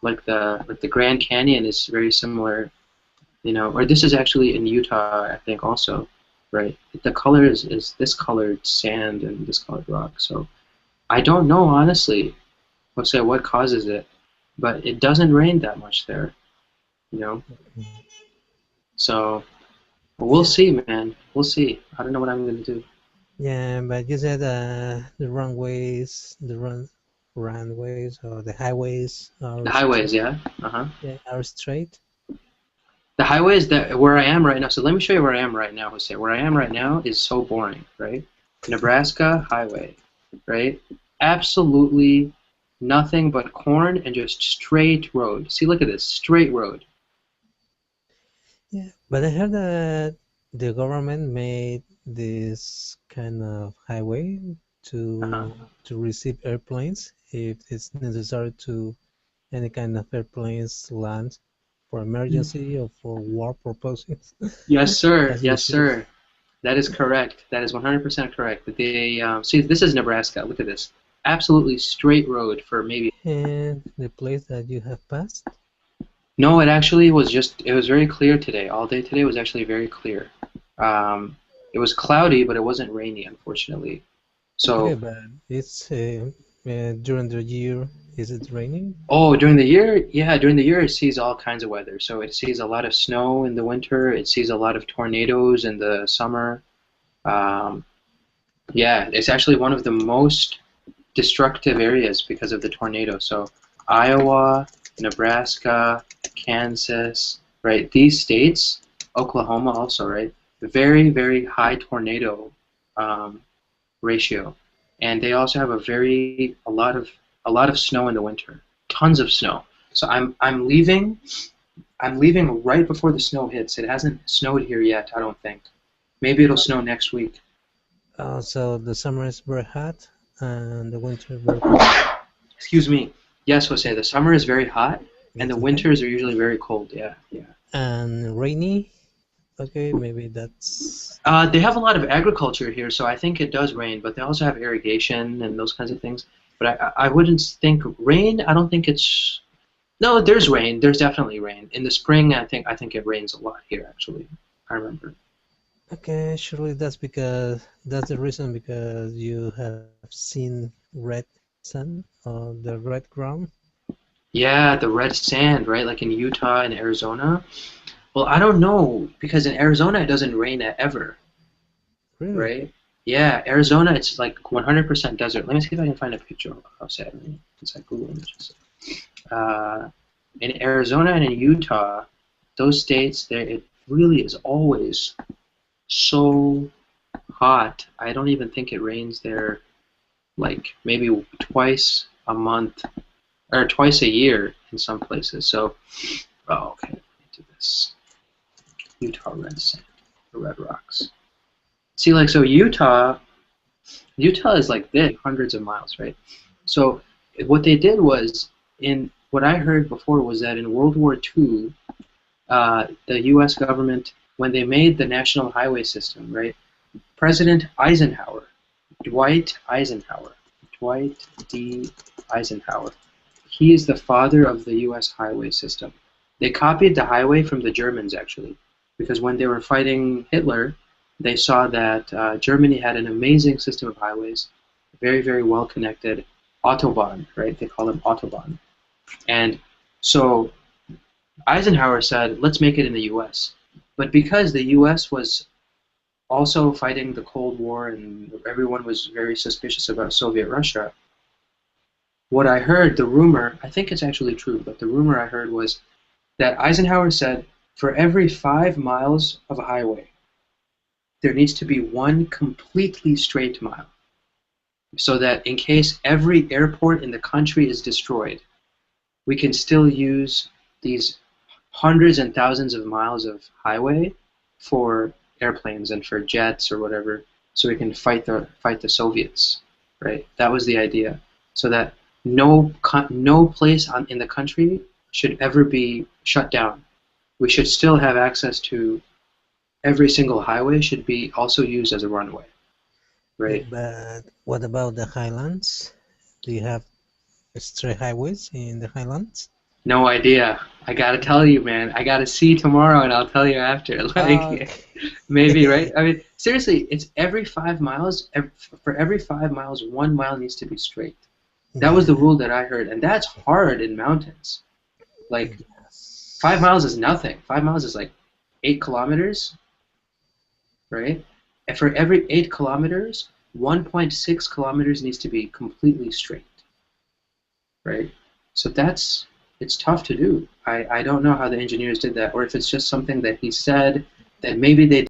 Like the Grand Canyon is very similar, you know, or this is actually in Utah, I think, also, right? The color is this colored sand and this colored rock. So I don't know, honestly, Jose, what causes it, but it doesn't rain that much there, you know? So we'll see, man. We'll see. I don't know what I'm going to do. Yeah, but you said the runways, runways or the highways are The highways, straight. yeah? Uh-huh. Yeah, are straight. The highways that where I am right now, so let me show you where I am right now, Jose. Where I am right now is so boring, right? Nebraska highway, right? Absolutely nothing but corn and just straight road. See, look at this, straight road. Yeah, but I heard that the government made this kind of highway to receive airplanes if it's necessary to any kind of airplanes land for emergency or for war purposes. Yes, sir. That's Yes, usually. sir. That is correct. That is 100% correct. That they see, this is Nebraska. Look at this. Absolutely straight road for maybe. And the place that you have passed? No, it actually was just. It was very clear today. All day today was actually very clear. It was cloudy, but it wasn't rainy, unfortunately. So. Okay, but it's during the year, is it raining? Oh, during the year, yeah, during the year it sees all kinds of weather. So it sees a lot of snow in the winter. It sees a lot of tornadoes in the summer. Yeah, it's actually one of the most destructive areas because of the tornado. So Iowa, Nebraska, Kansas, right? These states, Oklahoma also, right? Very, very high tornado ratio, and they also have a lot of snow in the winter, tons of snow. So I'm leaving right before the snow hits. It hasn't snowed here yet, I don't think. Maybe it'll snow next week. So the summer is very hot and the winter very cold. Excuse me. Yes, Jose. The summer is very hot, and the winters are usually very cold. Yeah, yeah. And rainy. Okay, maybe that's. They have a lot of agriculture here, so I think it does rain. But they also have irrigation and those kinds of things. But I wouldn't think rain. I don't think it's. No, there's rain. There's definitely rain in the spring. I think it rains a lot here. Actually, I remember. Okay, surely that's the reason because you have seen red sand or the red ground. Yeah, the red sand, right? Like in Utah and Arizona. Well, I don't know because in Arizona it doesn't rain ever, Really? right? Yeah, Arizona it's like 100% desert. Let me see if I can find a picture of how sad. It's like Google Images. In Arizona and in Utah, those states, it really is always so hot. I don't even think it rains there like maybe twice a month or twice a year in some places. So, oh, okay, let me do this. Utah red sand, the red rocks. See, like, so Utah is like this, hundreds of miles, right? So what they did was, in what I heard before was that in World War II, the U.S. government, when they made the national highway system, right, President Eisenhower, Dwight D. Eisenhower, he is the father of the U.S. highway system. They copied the highway from the Germans, actually, because when they were fighting Hitler, they saw that Germany had an amazing system of highways, very, very well connected, Autobahn, right? They call them Autobahn. And so Eisenhower said, let's make it in the U.S. But because the U.S. was also fighting the Cold War and everyone was very suspicious about Soviet Russia, what I heard, the rumor, I think it's actually true, but the rumor I heard was that Eisenhower said, for every 5 miles of a highway, there needs to be one completely straight mile. So that in case every airport in the country is destroyed, we can still use these hundreds and thousands of miles of highway for airplanes and for jets or whatever, so we can fight the Soviets, right? That was the idea, so that no place in the country should ever be shut down. We should still have access to every single highway should be also used as a runway, right? But what about the highlands? Do you have straight highways in the highlands? No idea. I gotta tell you, man. I gotta see tomorrow, and I'll tell you after. Okay. Maybe, right? I mean, seriously, it's every 5 miles. For every 5 miles, 1 mile needs to be straight. That was the rule that I heard, and that's hard in mountains. Like, 5 miles is nothing. 5 miles is like 8 kilometers, right? And for every 8 kilometers, 1.6 kilometers needs to be completely straight, right? So it's tough to do. I don't know how the engineers did that, or if it's just something that he said that maybe they